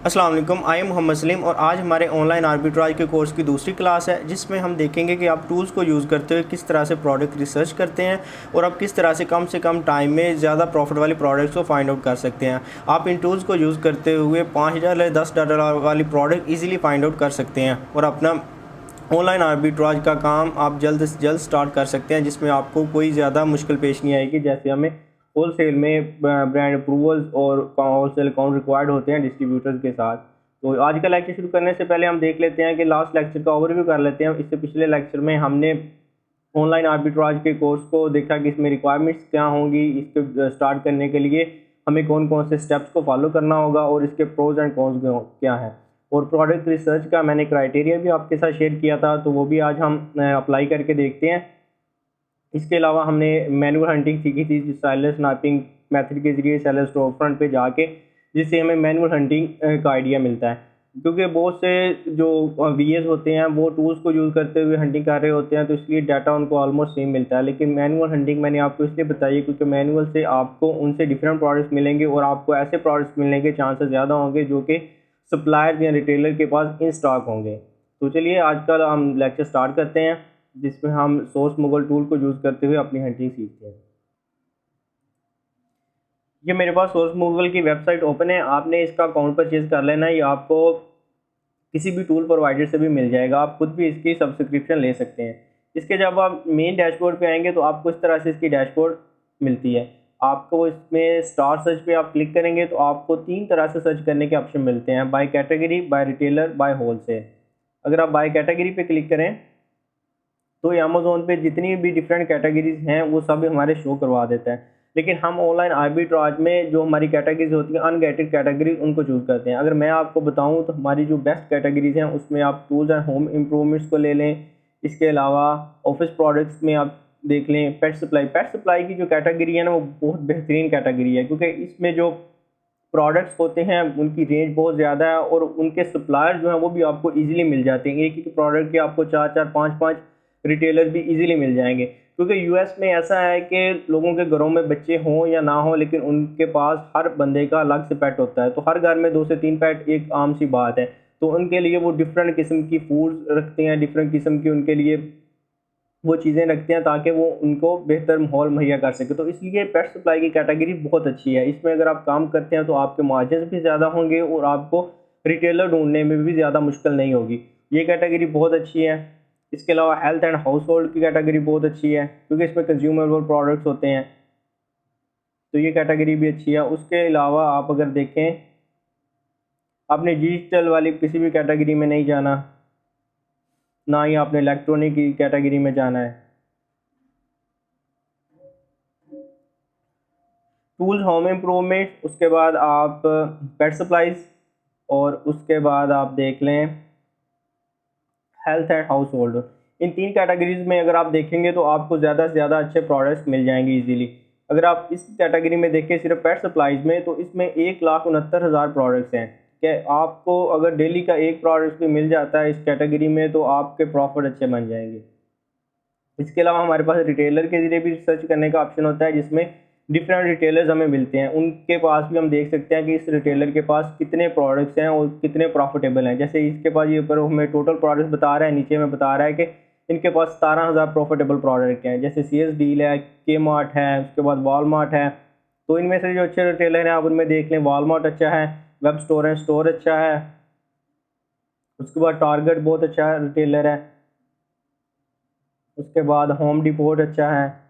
अस्सलाम वालेकुम, I am Mohammad Salim और आज हमारे ऑनलाइन आर्बिट्राज के कोर्स की दूसरी क्लास है जिसमें हम देखेंगे कि आप टूल्स को यूज़ करते हुए किस तरह से प्रोडक्ट रिसर्च करते हैं और आप किस तरह से कम टाइम में ज़्यादा प्रॉफिट वाली प्रोडक्ट्स को फाइंड आउट कर सकते हैं। आप इन टूल्स को यूज़ करते हुए $5 या $10 वाली प्रोडक्ट ईजिली फाइंड आउट कर सकते हैं और अपना ऑनलाइन आर्बिट्राज का काम आप जल्द से जल्द स्टार्ट कर सकते हैं, जिसमें आपको कोई ज़्यादा मुश्किल पेश नहीं आएगी। जैसे हमें होलसेल में ब्रांड अप्रूवल्स और होलसेल अकाउंट रिक्वायर्ड होते हैं डिस्ट्रीब्यूटर्स के साथ। तो आज का लेक्चर शुरू करने से पहले हम देख लेते हैं कि लास्ट लेक्चर का ओवरव्यू कर लेते हैं। इससे पिछले लेक्चर में हमने ऑनलाइन आर्बिट्राज के कोर्स को देखा कि इसमें रिक्वायरमेंट्स क्या होंगी, इसके स्टार्ट करने के लिए हमें कौन कौन से स्टेप्स को फॉलो करना होगा और इसके प्रोज एंड कॉन्स क्या हैं। और प्रोडक्ट रिसर्च का मैंने क्राइटेरिया भी आपके साथ शेयर किया था, तो वो भी आज हम अप्लाई करके देखते हैं। इसके अलावा हमने मैनुअल हंटिंग सीखी थी, सेलर स्नैपिंग मेथड के ज़रिए सेलर स्टोर फ्रंट पे जाके, जिससे हमें मैनुअल हंटिंग का आइडिया मिलता है। क्योंकि बहुत से जो वीएस होते हैं वो टूल्स को यूज़ करते हुए हंटिंग कर रहे होते हैं, तो इसलिए डाटा उनको ऑलमोस्ट सेम मिलता है। लेकिन मैनुअल हंटिंग मैंने आपको इसलिए बताई है क्योंकि मैनुअल से आपको उनसे डिफरेंट प्रोडक्ट्स मिलेंगे और आपको ऐसे प्रोडक्ट्स मिलने के चांसेस ज़्यादा होंगे जो कि सप्लायर्स या रिटेलर के पास इन स्टॉक होंगे। तो चलिए आज का हम लेक्चर स्टार्ट करते हैं, जिसमें हम सोर्स मुगल टूल को यूज़ करते हुए अपनी हंटिंग सीखते हैं। ये मेरे पास सोर्स मुगल की वेबसाइट ओपन है। आपने इसका अकाउंट परचेज कर लेना है, ये आपको किसी भी टूल प्रोवाइडर से भी मिल जाएगा। आप खुद भी इसकी सब्सक्रिप्शन ले सकते हैं। इसके जब आप मेन डैशबोर्ड पे आएंगे तो आपको इस तरह से इसकी डैशबोर्ड मिलती है। आपको इसमें स्टार सर्च पे आप क्लिक करेंगे तो आपको 3 तरह से सर्च करने के ऑप्शन मिलते हैं, by category, by retailer, by wholesale. अगर आप बाय कैटेगरी पे क्लिक करें तो ये अमेज़ोन पे जितनी भी डिफरेंट कैटेगरीज हैं वो सब हमारे शो करवा देता है। लेकिन हम ऑनलाइन आर्बिट्राज में जो हमारी कैटेगरीज होती हैं अनगेटेड कैटेगरी, उनको चूज़ करते हैं। अगर मैं आपको बताऊं तो हमारी जो बेस्ट कैटेगरीज हैं उसमें आप टूल्स एंड होम इम्प्रूवमेंट्स को ले लें। इसके अलावा ऑफिस प्रोडक्ट्स में आप देख लें पेट सप्लाई की जो कैटेगरी है ना, वो बहुत बेहतरीन कैटेगरी है क्योंकि इसमें जो प्रोडक्ट्स होते हैं उनकी रेंज बहुत ज़्यादा है और उनके सप्लायर जो हैं वो भी आपको इजीली मिल जाते हैं। एक एक प्रोडक्ट के आपको 4-4, 5-5 रिटेलर भी इजीली मिल जाएंगे, क्योंकि यूएस में ऐसा है कि लोगों के घरों में बच्चे हों या ना हो, लेकिन उनके पास हर बंदे का अलग से पेट होता है। तो हर घर में 2 से 3 पेट एक आम सी बात है। तो उनके लिए वो डिफरेंट किस्म की फूड्स रखते हैं, डिफरेंट किस्म की उनके लिए वो चीज़ें रखते हैं ताकि वो उनको बेहतर माहौल मुहैया कर सके। तो इसलिए पेट सप्लाई की कैटेगरी बहुत अच्छी है। इसमें अगर आप काम करते हैं तो आपके मार्जिन भी ज़्यादा होंगे और आपको रिटेलर ढूंढने में भी ज़्यादा मुश्किल नहीं होगी। ये कैटेगरी बहुत अच्छी है। इसके अलावा हेल्थ एंड हाउस होल्ड की कैटेगरी बहुत अच्छी है क्योंकि इसमें कंज्यूमेबल प्रोडक्ट्स होते हैं, तो ये कैटेगरी भी अच्छी है। उसके अलावा आप अगर देखें, आपने डिजिटल वाली किसी भी कैटेगरी में नहीं जाना, ना ही आपने इलेक्ट्रॉनिक की कैटेगरी में जाना है। टूल्स, होम इम्प्रूवमेंट, उसके बाद आप पेट सप्लाईज और उसके बाद आप देख लें health and house hold. In 3 categories में अगर आप देखेंगे तो आपको ज़्यादा से ज़्यादा अच्छे प्रोडक्ट्स मिल जाएंगे इजीली। अगर आप इस कैटेगरी में देखें सिर्फ पेट सप्लाईज में, तो इसमें 1,69,000 प्रोडक्ट्स हैं कि आपको अगर डेली का एक प्रोडक्ट भी मिल जाता है इस कैटेगरी में तो आपके प्रॉफिट अच्छे बन जाएंगे। इसके अलावा हमारे पास रिटेलर के ज़रिए भी सर्च करने का ऑप्शन होता है, जिसमें डिफरेंट रिटेलर्स हमें मिलते हैं। उनके पास भी हम देख सकते हैं कि इस रिटेलर के पास कितने प्रोडक्ट्स हैं और कितने प्रॉफिटेबल हैं। जैसे इसके पास ये ऊपर हमें टोटल प्रोडक्ट्स बता रहा है, नीचे में बता रहा है कि इनके पास 17,000 प्रॉफिटेबल प्रोडक्ट हैं। जैसे CS डील है, के मार्ट है, उसके बाद वॉलमार्ट है। तो इनमें से जो अच्छे रिटेलर हैं आप उनमें देख लें, वॉलमार्ट अच्छा है, वेब स्टोर है, स्टोर अच्छा है, उसके बाद टारगेट बहुत अच्छा रिटेलर है, उसके बाद होम डिपोट अच्छा है।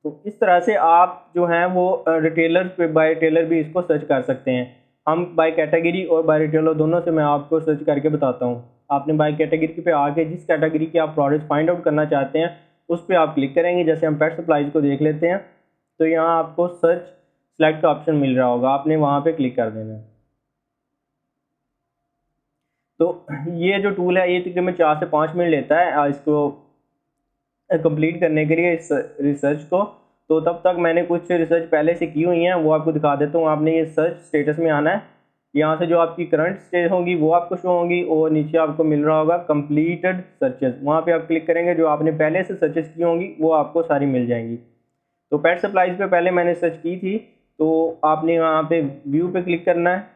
तो इस तरह से आप जो हैं वो रिटेलर पे बाय रिटेलर भी इसको सर्च कर सकते हैं। हम बाय कैटेगरी और बाय रिटेलर दोनों से मैं आपको सर्च करके बताता हूँ। आपने बाय कैटेगरी पे आके जिस कैटेगरी के आप प्रोडक्ट्स फाइंड आउट करना चाहते हैं उस पर आप क्लिक करेंगे। जैसे हम पेट सप्लाईज को देख लेते हैं, तो यहाँ आपको सर्च सेलेक्ट का ऑप्शन मिल रहा होगा, आपने वहाँ पर क्लिक कर देना है। तो ये जो टूल है ये तकरीबन 4 से 5 मिनट लेता है इसको कंप्लीट करने के लिए इस रिसर्च को। तो तब तक मैंने कुछ रिसर्च पहले से की हुई हैं, वो आपको दिखा देता हूँ। आपने ये सर्च स्टेटस में आना है, यहाँ से जो आपकी करंट स्टेट होंगी वो आपको शो होंगी और नीचे आपको मिल रहा होगा कंप्लीटेड सर्चेस। वहाँ पे आप क्लिक करेंगे, जो आपने पहले से सर्चेस की होंगी वो आपको सारी मिल जाएंगी। तो पेट सप्लाईज पे पहले मैंने सर्च की थी, तो आपने वहाँ पे व्यू पे क्लिक करना है।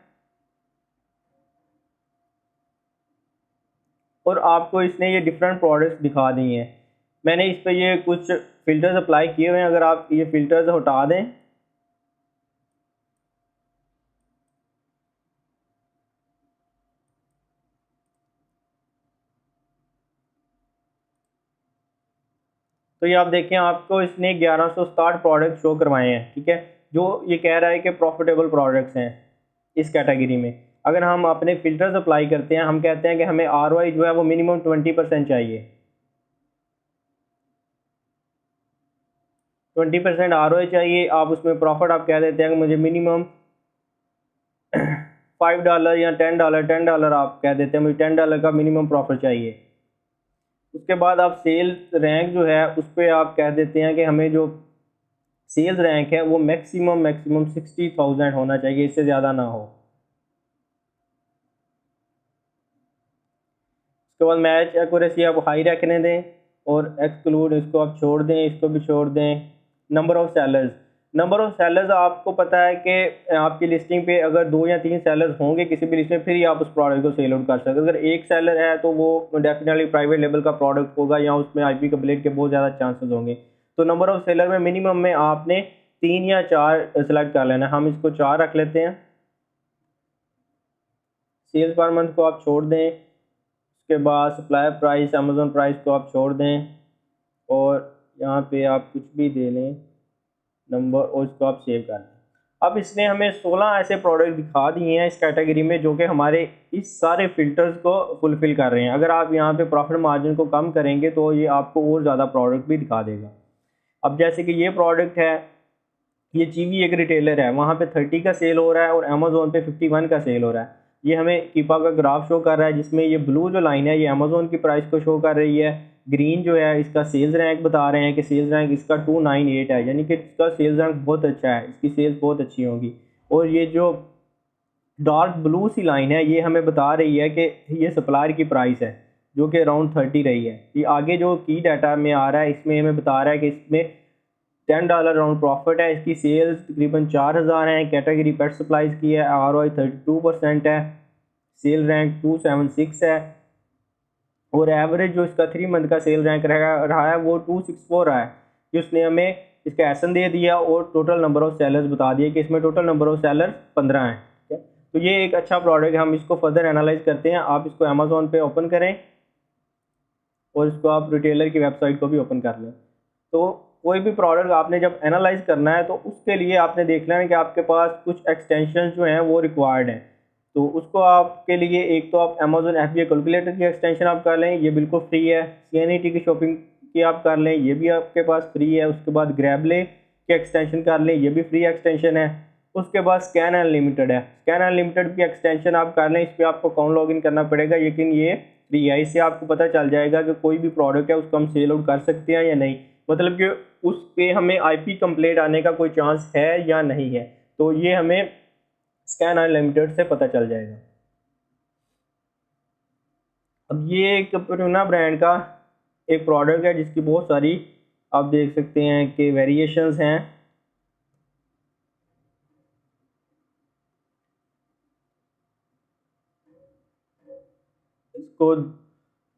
और आपको इसने ये डिफरेंट प्रोडक्ट्स दिखा दिए हैं। मैंने इस पर ये कुछ फ़िल्टर्स अप्लाई किए हुए हैं, अगर आप ये फ़िल्टर्स हटा दें तो ये आप देखें आपको इसने 1160 प्रोडक्ट शो करवाए हैं, ठीक है, जो ये कह रहा है कि प्रॉफिटेबल प्रोडक्ट्स हैं इस कैटेगरी में। अगर हम अपने फ़िल्टर्स अप्लाई करते हैं, हम कहते हैं कि हमें ROI जो है वो मिनिमम 20% चाहिए, 20% ROI चाहिए। आप उसमें प्रॉफिट आप कह देते हैं कि मुझे मिनिमम $5 या $10 आप कह देते हैं मुझे $10 का मिनिमम प्रॉफिट चाहिए। उसके बाद आप सेल्स रैंक जो है उस पर आप कह देते हैं कि हमें जो सेल्स रैंक है वो मैक्सिमम 60,000 होना चाहिए, इससे ज़्यादा ना हो। उसके बाद मैच एक्यूरेसी आप हाई रखने दें और एक्सक्लूड इसको आप छोड़ दें, इसको भी छोड़ दें। नंबर ऑफ़ सेलर्स आपको पता है कि आपकी लिस्टिंग पे अगर 2 या 3 सेलर्स होंगे किसी भी लिस्ट में, फिर ही आप उस प्रोडक्ट को सेल आउट कर सकते हैं। अगर एक सेलर है तो वो डेफिनेटली प्राइवेट लेवल का प्रोडक्ट होगा या उसमें IP कंप्लीट के बहुत ज़्यादा चांसेस होंगे। तो नंबर ऑफ़ सेलर में मिनिमम में आपने 3 या 4 सेलेक्ट कर लेना है। हम इसको 4 रख लेते हैं। सेल्स पर मंथ को आप छोड़ दें। उसके बाद सप्लायर प्राइस, अमेज़ॉन प्राइस को आप छोड़ दें और यहाँ पे आप कुछ भी दे लें नंबर और इसको आप सेव कर लें। अब इसने हमें 16 ऐसे प्रोडक्ट दिखा दिए हैं इस कैटेगरी में जो कि हमारे इस सारे फ़िल्टर्स को फुलफ़िल कर रहे हैं। अगर आप यहाँ पे प्रॉफिट मार्जिन को कम करेंगे तो ये आपको और ज़्यादा प्रोडक्ट भी दिखा देगा। अब जैसे कि ये प्रोडक्ट है, ये चीवी एक रिटेलर है, वहाँ पे 30 का सेल हो रहा है और अमेज़ोन पे 51 का सेल हो रहा है। ये हमें कीपा का ग्राफ शो कर रहा है जिसमें ये ब्लू जो लाइन है ये अमेज़ोन की प्राइस को शो कर रही है, ग्रीन जो है इसका सेल्स रैंक बता रहे हैं कि सेल्स रैंक इसका 298 है, यानी कि इसका सेल्स रैंक बहुत अच्छा है, इसकी सेल्स बहुत अच्छी होंगी। और ये जो डार्क ब्लू सी लाइन है ये हमें बता रही है कि ये सप्लायर की प्राइस है जो कि अराउंड 30 रही है। ये आगे जो की डाटा में आ रहा है इसमें हमें बता रहा है कि इसमें $10 राउंड प्रॉफिट है, इसकी सेल्स तकरीबन 4000 हैं, कैटेगरी पेट सप्लाईज की है, ROI 32% है, सेल रैंक 276 है और एवरेज जो इसका 3 मंथ का सेल रैंक रहा है वो 264 रहा है। जो उसने हमें इसका एसन दे दिया और टोटल नंबर ऑफ़ सेलर्स बता दिए कि इसमें टोटल नंबर ऑफ़ सेलर्स 15 हैं। ठीक है, तो ये एक अच्छा प्रोडक्ट है। हम इसको फर्दर एनालाइज करते हैं। आप इसको अमेज़ोन पे ओपन करें और इसको आप रिटेलर की वेबसाइट को भी ओपन कर लें। तो कोई भी प्रोडक्ट आपने जब एनालाइज करना है तो उसके लिए आपने देखना है कि आपके पास कुछ एक्सटेंशन जो हैं वो रिक्वायर्ड हैं। तो उसको आपके लिए एक तो आप अमेज़न FBA कैलकुलेटर की एक्सटेंशन आप कर लें, ये बिल्कुल फ्री है। CNET की शॉपिंग की आप कर लें, ये भी आपके पास फ्री है। उसके बाद ग्रैबले की एक्सटेंशन कर लें, ये भी फ्री एक्सटेंशन है। उसके बाद स्कैन अनलिमिटेड है, स्कैन अनलिमिटेड की एक्सटेंशन आप कर लें। इस पर आपको अकाउंट लॉगिन करना पड़ेगा, लेकिन ये फ्री है। इससे आपको पता चल जाएगा कि कोई भी प्रोडक्ट है उसको हम सेल आउट कर सकते हैं या नहीं, मतलब कि उस पे हमें IP कंप्लेंट आने का कोई चांस है या नहीं है। तो ये हमें स्कैन अनलिमिटेड से पता चल जाएगा। अब ये एक प्रूना ब्रांड का एक प्रोडक्ट है जिसकी बहुत सारी आप देख सकते हैं कि वेरिएशंस हैं। इसको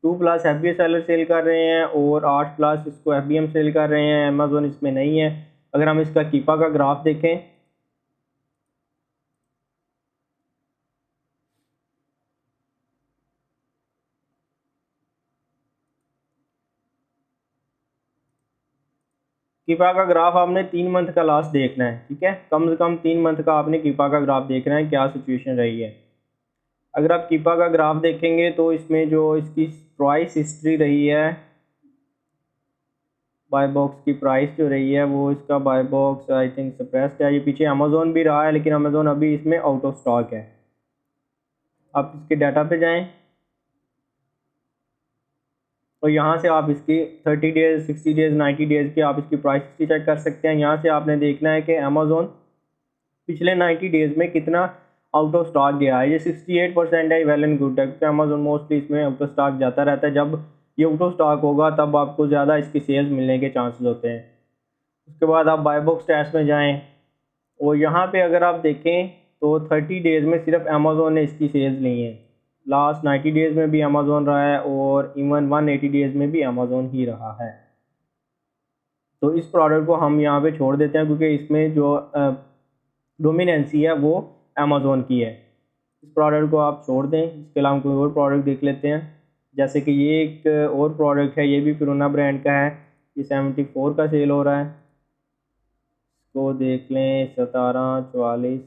2+ FBA सेलर सेल कर रहे हैं और 8+ इसको FBM सेल कर रहे हैं। अमेज़ोन इसमें नहीं है। अगर हम इसका कीपा का ग्राफ देखें कीपा का ग्राफ आपने 3 मंथ का लास्ट देखना है, ठीक है, कम से कम 3 मंथ का आपने कीपा का ग्राफ देखना है क्या सिचुएशन रही है। अगर आप कीपा का ग्राफ देखेंगे तो इसमें जो इसकी प्राइस हिस्ट्री रही है, बाय बॉक्स की प्राइस जो रही है वो इसका by box I think suppressed है। ये पीछे अमेज़ोन भी रहा है लेकिन अमेज़ोन अभी इसमें आउट ऑफ स्टॉक है। आप इसके डाटा पे जाएं और यहाँ से आप इसकी 30 डेज़ 60 डेज़ 90 डेज़ की आप इसकी प्राइस हिस्ट्री चेक कर सकते हैं। यहाँ से आपने देखना है कि अमेज़ोन पिछले 90 डेज़ में कितना आउट ऑफ स्टॉक गया है। ये 68% है, वेल एंड गुड है, क्योंकि अमेज़ोन मोस्टली इसमें आउट ऑफ स्टॉक जाता रहता है। जब ये आउट ऑफ स्टॉक होगा तब आपको ज़्यादा इसकी सेल्स मिलने के चांसेस होते हैं। उसके बाद आप बाय बॉक्स स्टैट्स में जाएं और यहाँ पे अगर आप देखें तो 30 डेज़ में सिर्फ अमेज़ोन ने इसकी सेल्स ली हैं। लास्ट 90 डेज़ में भी अमेज़ोन रहा है और इवन 180 डेज़ में भी अमेज़ोन ही रहा है। तो इस प्रोडक्ट को हम यहाँ पे छोड़ देते हैं क्योंकि इसमें जो डोमिनेंसी है वो अमेज़ोन की है। इस प्रोडक्ट को आप छोड़ दें। इसके अलावा हम कोई और प्रोडक्ट देख लेते हैं, जैसे कि ये एक और प्रोडक्ट है, ये भी फिरोना ब्रांड का है। ये 74 का सेल हो रहा है। इसको देख लें 1744।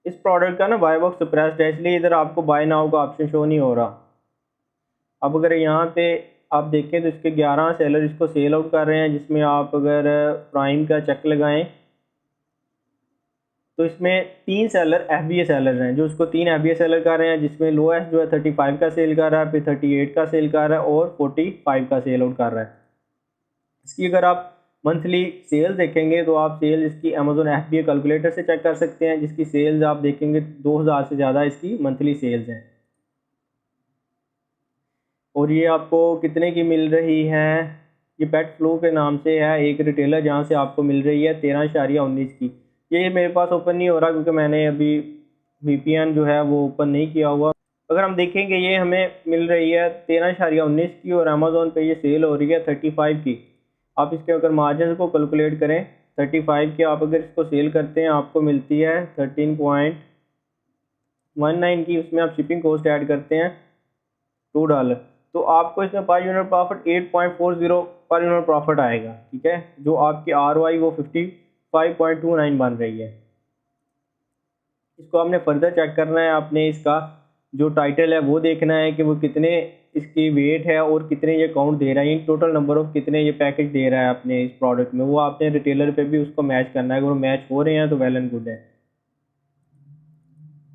इस प्रोडक्ट का ना बाय बॉक्स सप्रेस्ड है, इसलिए इधर आपको बाय नाउ का ऑप्शन शो नहीं हो रहा। अब अगर यहाँ पे आप देखें तो इसके 11 सेलर इसको सेल आउट कर रहे हैं, जिसमें आप अगर प्राइम का चेक लगाएं तो इसमें 3 सेलर FBA सेलर हैं जो उसको 3 FBA सेलर कर रहे हैं, जिसमें लोएस्ट जो है 35 का सेल कर रहा है, फिर 38 का सेल कर रहा है और 45 का सेल आउट कर रहा है। इसकी अगर आप मंथली सेल्स देखेंगे तो आप सेल इसकी अमेज़ोन FBA कैलकुलेटर से चेक कर सकते हैं, जिसकी सेल्स आप देखेंगे 2000 से ज़्यादा इसकी मंथली सेल्स हैं। और ये आपको कितने की मिल रही है? ये पेट फ्लो के नाम से है एक रिटेलर, जहाँ से आपको मिल रही है 13.19 की। ये मेरे पास ओपन नहीं हो रहा क्योंकि मैंने अभी VPN जो है वो ओपन नहीं किया हुआ। अगर हम देखेंगे ये हमें मिल रही है 13.19 की और अमेज़ोन पे ये सेल हो रही है 35 की। आप इसके अगर मार्जिन को कैलकुलेट करें 35 की, आप अगर इसको सेल करते हैं आपको मिलती है 13.19 की। उसमें आप शिपिंग कॉस्ट ऐड करते हैं $2, तो आपको इसमें per unit profit 8.40 per unit profit आएगा। ठीक है, जो आपकी ROI वो 55.29 बन रही है। इसको आपने फर्दर चेक करना है, आपने इसका जो टाइटल है वो देखना है कि वो कितने इसकी वेट है और कितने ये काउंट दे रहा है, टोटल नंबर ऑफ कितने ये पैकेज दे रहा है अपने इस प्रोडक्ट में। वो आपने रिटेलर पे भी उसको मैच करना है, अगर वो मैच हो रहे हैं तो वेल एंड गुड है।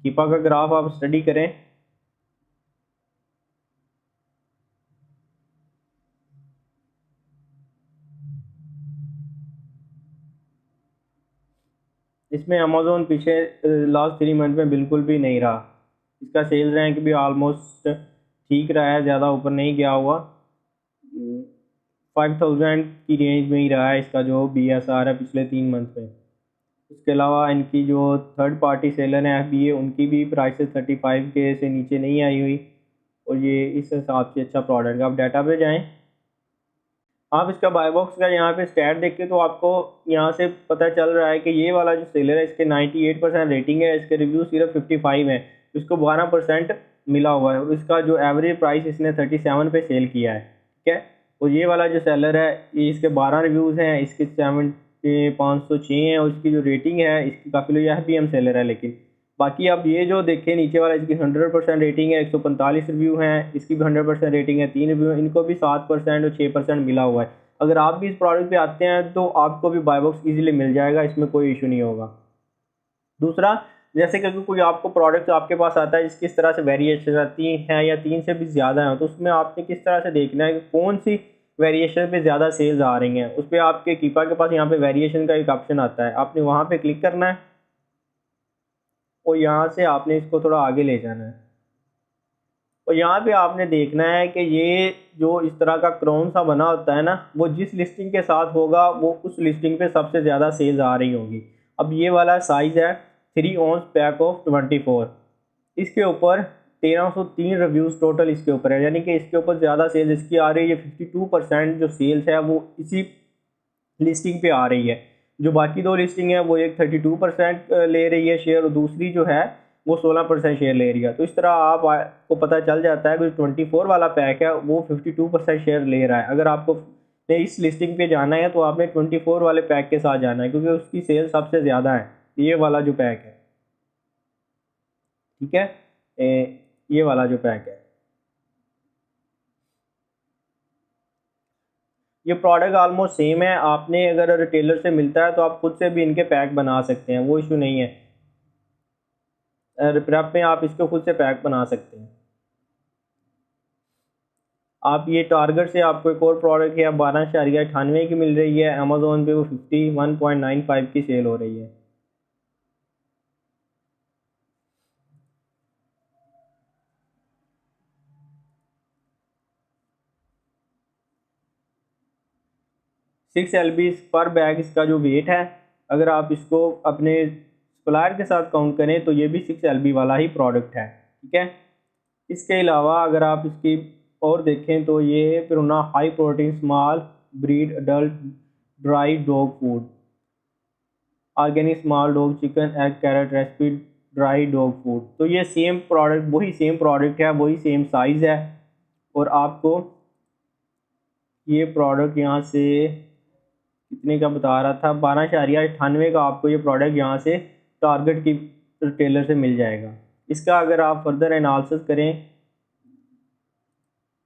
कीपा का ग्राफ आप स्टडी करें। इसमें अमेज़ोन पीछे लास्ट 3 मंथ में बिल्कुल भी नहीं रहा। इसका सेल्स रैंक भी ऑलमोस्ट ठीक रहा है, ज़्यादा ऊपर नहीं गया हुआ। 5000 की रेंज में ही रहा है इसका जो BSR है पिछले 3 मंथ में। इसके अलावा इनकी जो थर्ड पार्टी सेलर हैं FBA, उनकी भी प्राइसेस 35K से नीचे नहीं आई हुई, और ये इस हिसाब से अच्छा प्रोडक्ट है। आप डाटा पे जाएँ, आप इसका बाय बॉक्स का यहाँ पे स्टैट देखें तो आपको यहाँ से पता चल रहा है कि ये वाला जो सेलर है इसके 98% रेटिंग है, इसके रिव्यू सिर्फ 55 है, इसको 12% मिला हुआ है और इसका जो एवरेज प्राइस इसने 37 पे सेल किया है। ठीक है, और ये वाला जो सेलर है ये इसके 12 रिव्यूज़ हैं, इसके 506 हैं और इसकी जो रेटिंग है इसकी काफ़ी लोग FBM सेलर है। लेकिन बाकी आप ये जो देखें नीचे वाला, इसकी 100% रेटिंग है, 145 रिव्यू हैं, इसकी भी 100% रेटिंग है, 3 रिव्यू, इनको भी 7% और 6% मिला हुआ है। अगर आप भी इस प्रोडक्ट पे आते हैं तो आपको भी बाय बॉक्स ईजिली मिल जाएगा, इसमें कोई इशू नहीं होगा। दूसरा, जैसे कि अगर कोई आपको प्रोडक्ट आपके पास आता है जिसकी इस तरह से वेरिएशन आती हैं या 3 से भी ज़्यादा है, तो उसमें आपने किस तरह से देखना है कि कौन सी वेरिएशन पे ज़्यादा सेल्स आ रही हैं। उस पर आपके कीपर के पास यहाँ पे वेरिएशन का एक ऑप्शन आता है, आपने वहाँ पे क्लिक करना है और यहाँ से आपने इसको थोड़ा आगे ले जाना है और यहाँ पे आपने देखना है कि ये जो इस तरह का क्रोन सा बना होता है ना, वो जिस लिस्टिंग के साथ होगा वो उस लिस्टिंग पे सबसे ज़्यादा सेल्स आ रही होगी। अब ये वाला साइज़ है 3 ounce पैक ऑफ 24, इसके ऊपर 1303 रिव्यूज़ टोटल इसके ऊपर है, यानी कि इसके ऊपर ज़्यादा सेल्स इसकी आ रही है। 52% जो सेल्स है वो इसी लिस्टिंग पे आ रही है। जो बाकी 2 लिस्टिंग है वो एक 32% ले रही है शेयर और दूसरी जो है वो 16% शेयर ले रही है। तो इस तरह आपको पता चल जाता है कि 24 वाला पैक है वो 52% शेयर ले रहा है। अगर आपको इस लिस्टिंग पे जाना है तो आपने 24 वाले पैक के साथ जाना है क्योंकि उसकी सेल सबसे ज़्यादा है, ये वाला जो पैक है। ठीक है, ये वाला जो पैक है, ये प्रोडक्ट ऑलमोस्ट सेम है। आपने अगर रिटेलर से मिलता है तो आप खुद से भी इनके पैक बना सकते हैं, वो इशू नहीं है। रिप्रैप में आप इसको खुद से पैक बना सकते हैं। आप ये टारगेट से आपको एक और प्रोडक्ट है 12.98 की मिल रही है, अमेज़ोन पे वो 51.95 की सेल हो रही है। 6 LB पर बैग इसका जो वेट है, अगर आप इसको अपने सप्लायर के साथ काउंट करें तो ये भी 6 LB वाला ही प्रोडक्ट है, ठीक है। इसके अलावा अगर आप इसकी और देखें तो ये Purina high protein small breed adult dry dog food, organic small dog chicken egg carrot recipe dry dog food. तो ये सेम प्रोडक्ट, वही सेम प्रोडक्ट है, वही सेम साइज़ है। और आपको ये प्रोडक्ट यहाँ से कितने का बता रहा था, 12.98 का आपको ये प्रोडक्ट यहाँ से टारगेट की रिटेलर से मिल जाएगा। इसका अगर आप फर्दर एनालिसिस करें,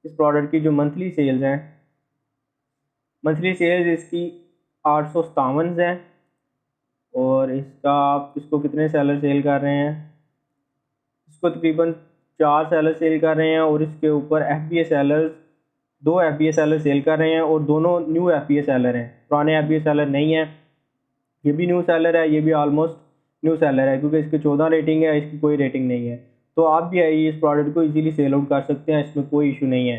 इस प्रोडक्ट की जो मंथली सेल्स हैं, मंथली सेल्स इसकी 857 है। और इसका आप इसको कितने सेलर सेल कर रहे हैं, इसको तकरीबन 4 सेलर सेल कर रहे हैं। और इसके ऊपर FBA sellers 2 FBA seller sell कर रहे हैं, और दोनों न्यू FBA सेलर हैं, पुराने FBA सेलर नहीं है। ये भी न्यू सेलर है, ये भी ऑलमोस्ट न्यू सेलर है, क्योंकि इसकी 14 रेटिंग है, इसकी कोई रेटिंग नहीं है। तो आप भी आइए इस प्रोडक्ट को इजीली सेल आउट कर सकते हैं, इसमें कोई इशू नहीं है।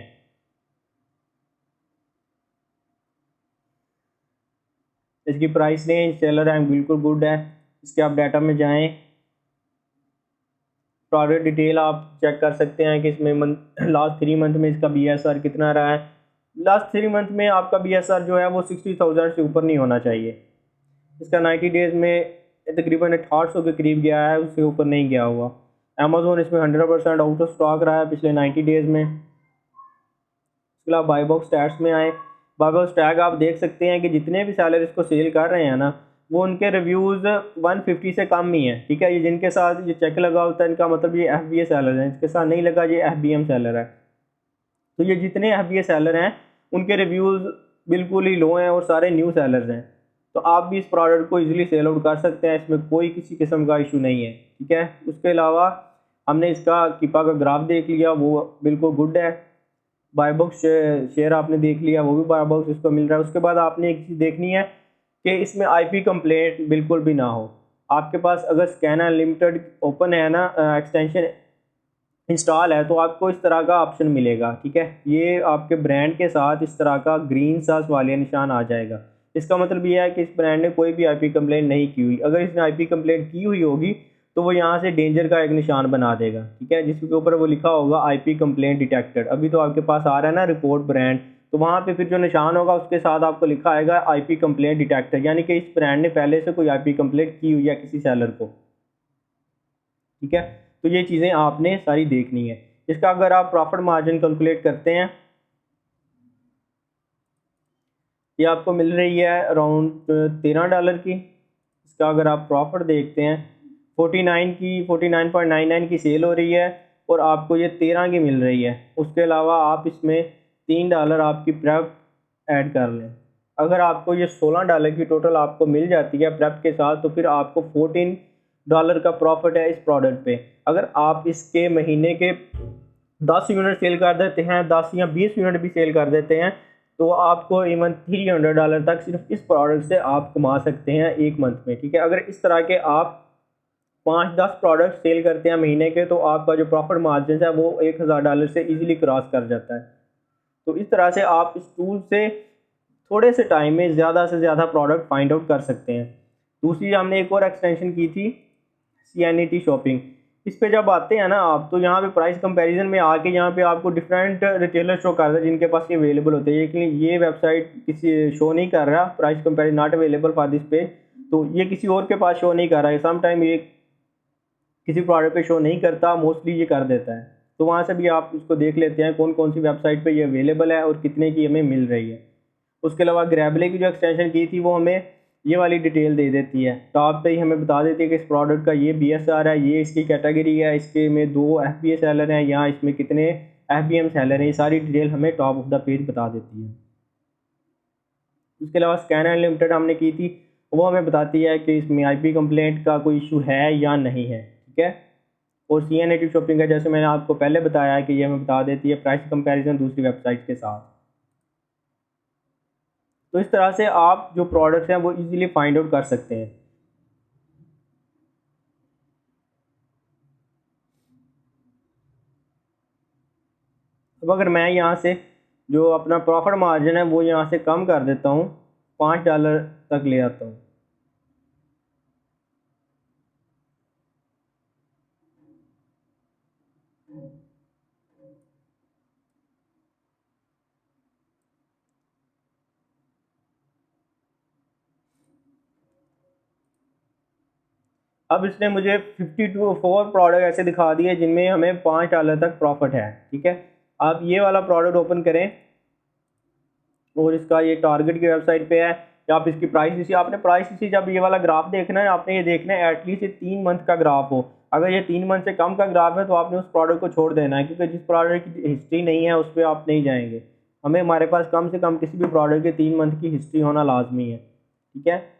इसकी प्राइस रेंज सेलर है बिल्कुल गुड है। इसके आप डाटा में जाएं, प्रोडक्ट डिटेल आप चेक कर सकते हैं कि इसमें लास्ट 3 मंथ में इसका BSR कितना रहा है। लास्ट 3 मंथ में आपका BSR जो है वो 60,000 से ऊपर नहीं होना चाहिए। इसका 90 डेज़ में तकरीबन 800 के करीब गया है, उससे ऊपर नहीं गया हुआ। अमेज़ोन इसमें 100% आउट ऑफ स्टॉक रहा है पिछले 90 डेज़ में। इसके अलावा बाई बॉक्स स्टैट्स में आए, बाई बॉक्स टैग आप देख सकते हैं कि जितने भी सेलर इसको सेल कर रहे हैं ना, वो उनके रिव्यूज़ 150 से कम ही है, ठीक है। ये जिनके साथ ये चेक लगा होता है, इनका मतलब ये FBA सेलर है, इसके साथ नहीं लगा ये FBM सेलर है। तो ये जितने FBA सेलर हैं उनके रिव्यूज़ बिल्कुल ही लो हैं और सारे न्यू सेलर्स हैं। तो आप भी इस प्रोडक्ट को इजीली सेल आउट कर सकते हैं, इसमें कोई किसी किस्म का इशू नहीं है, ठीक है। उसके अलावा हमने इसका किपा का ग्राफ देख लिया, वो बिल्कुल गुड है। बाय बॉक्स शेयर आपने देख लिया, वो भी बाय बॉक्स इसको मिल रहा है। उसके बाद आपने एक चीज़ देखनी है कि इसमें IP कंप्लेंट बिल्कुल भी ना हो। आपके पास अगर स्कैन अनलिमिटेड ओपन है ना, एक्सटेंशन इंस्टॉल है, तो आपको इस तरह का ऑप्शन मिलेगा, ठीक है। ये आपके ब्रांड के साथ इस तरह का ग्रीन सा वाले निशान आ जाएगा। इसका मतलब ये है कि इस ब्रांड ने कोई भी IP कंप्लेंट नहीं की हुई। अगर इसने IP कंप्लेंट की हुई होगी तो वो यहाँ से डेंजर का एक निशान बना देगा, ठीक है, जिसके ऊपर वो लिखा होगा IP कंप्लेंट डिटेक्टेड। अभी तो आपके पास आ रहा है ना रिपोर्ट ब्रांड, तो वहाँ पे फिर जो निशान होगा उसके साथ आपको लिखा आएगा IP कंप्लेंट डिटेक्टेड, यानी कि इस ब्रांड ने पहले से कोई IP कंप्लेंट की हुई है किसी सेलर को, ठीक है। तो ये चीज़ें आपने सारी देखनी है। इसका अगर आप प्रॉफिट मार्जिन कैलकुलेट करते हैं, ये आपको मिल रही है अराउंड $13 की। इसका अगर आप प्रॉफिट देखते हैं 49.99 की सेल हो रही है, और आपको ये 13 की मिल रही है। उसके अलावा आप इसमें $3 आपकी प्रेप ऐड कर लें। अगर आपको ये $16 की टोटल आपको मिल जाती है प्रेप के साथ, तो फिर आपको $14 का प्रॉफिट है इस प्रोडक्ट पे। अगर आप इसके महीने के 10 यूनिट सेल कर देते हैं, 10 या 20 यूनिट भी सेल कर देते हैं, तो आपको इवन $300 तक सिर्फ इस प्रोडक्ट से आप कमा सकते हैं एक मंथ में, ठीक है। अगर इस तरह के आप 5-10 प्रोडक्ट सेल करते हैं महीने के, तो आपका जो प्रॉफिट मार्जिन है वो $1000 से इजीली क्रॉस कर जाता है। तो इस तरह से आप इस टूल से थोड़े से टाइम में ज़्यादा से ज़्यादा प्रोडक्ट फाइंड आउट कर सकते हैं। दूसरी हमने एक और एक्सटेंशन की थी CNET शॉपिंग। इस पे जब आते हैं ना आप, तो यहाँ पे प्राइस कंपैरिजन में आके यहाँ पे आपको डिफरेंट रिटेलर शो कर रहे हैं जिनके पास ये अवेलेबल होते हैं। लेकिन ये वेबसाइट किसी शो नहीं कर रहा price comparison not available for this page, तो ये किसी और के पास शो नहीं कर रहा है। सम टाइम ये किसी प्रोडक्ट पे शो नहीं करता, मोस्टली ये कर देता है। तो वहाँ से भी आप इसको देख लेते हैं कौन कौन सी वेबसाइट पे ये अवेलेबल है और कितने की हमें मिल रही है। उसके अलावा ग्रैबले की जो एक्सटेंशन की थी वो हमें ये वाली डिटेल दे देती है, टॉप पे ही हमें बता देती है कि इस प्रोडक्ट का ये BSR है, ये इसकी कैटेगरी है, इसके में 2 FBA सेलर हैं, यहाँ इसमें कितने FBM सेलर हैं, ये सारी डिटेल हमें टॉप ऑफ द पेज बता देती है। उसके अलावा स्कैन अनलिमिटेड हमने की थी, वो हमें बताती है कि इसमें IP कंप्लेंट का कोई इशू है या नहीं है, ठीक है। और CNET शॉपिंग है, जैसे मैंने आपको पहले बताया कि ये हमें बता देती है प्राइस कंपैरिजन दूसरी वेबसाइट के साथ। तो इस तरह से आप जो प्रोडक्ट्स हैं वो इजीली फाइंड आउट कर सकते हैं। अब अगर मैं यहाँ से जो अपना प्रॉफिट मार्जिन है वो यहाँ से कम कर देता हूँ, $5 तक ले आता हूँ। अब इसने मुझे 54 प्रोडक्ट ऐसे दिखा दिए जिनमें हमें $5 तक प्रॉफिट है। ठीक है, आप ये वाला प्रोडक्ट ओपन करें और इसका ये टारगेट की वेबसाइट पे है, या आप इसकी प्राइस इसी, आपने प्राइस इसी, जब ये वाला ग्राफ देखना है आपने ये देखना है एटलीस्ट ये 3 मंथ का ग्राफ हो। अगर ये 3 मंथ से कम का ग्राफ है तो आपने उस प्रोडक्ट को छोड़ देना है, क्योंकि जिस प्रोडक्ट की हिस्ट्री नहीं है उस पर आप नहीं जाएंगे। हमारे पास कम से कम किसी भी प्रोडक्ट के 3 मंथ की हिस्ट्री होना लाजमी है। ठीक है,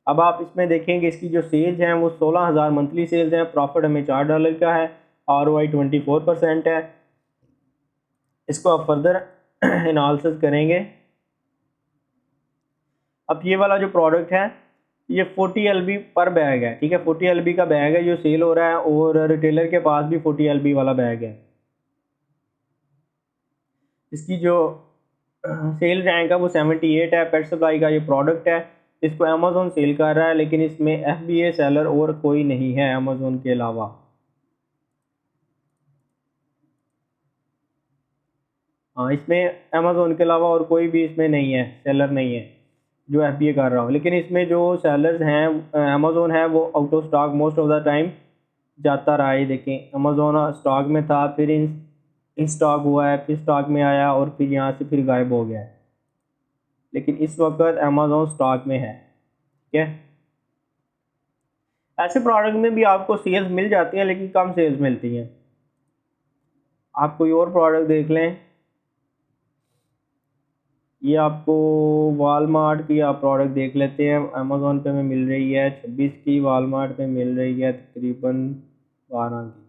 अब आप इसमें देखेंगे इसकी जो सेल्स हैं वो 16,000 मंथली सेल्स हैं, प्रॉफिट हमें $4 का है, ROI 24% है। इसको आप फर्दर एनालिसिस करेंगे। अब ये वाला जो प्रोडक्ट है ये 40 LB पर बैग है। ठीक है, 40 LB का बैग है जो सेल हो रहा है, और रिटेलर के पास भी 40 LB वाला बैग है। इसकी जो सेल रैंक है वो 78 है। पेट सप्लाई का ये प्रोडक्ट है, इसको अमेज़ोन सेल कर रहा है, लेकिन इसमें FBA सेलर और कोई नहीं है अमेज़ोन के अलावा। हाँ, इसमें अमेज़ोन के अलावा और कोई भी इसमें नहीं है, सेलर नहीं है जो FBA कर रहा हो। लेकिन इसमें जो सेलर्स हैं अमेज़ोन है वो out of stock most of the time जाता रहा है। देखें, अमेज़ोन स्टॉक में था, फिर इन स्टॉक हुआ है, फिर स्टॉक में आया और फिर यहाँ से फिर गायब हो गया है। लेकिन इस वक्त अमेज़ोन स्टॉक में है। ठीक है, ऐसे प्रोडक्ट में भी आपको सेल्स मिल जाती हैं लेकिन कम सेल्स मिलती हैं। आप कोई और प्रोडक्ट देख लें, ये आपको वालमार्ट की आप प्रोडक्ट देख लेते हैं। अमेज़ोन पे में मिल रही है 26 की, वालमार्ट पे मिल रही है तकरीबन 12 की।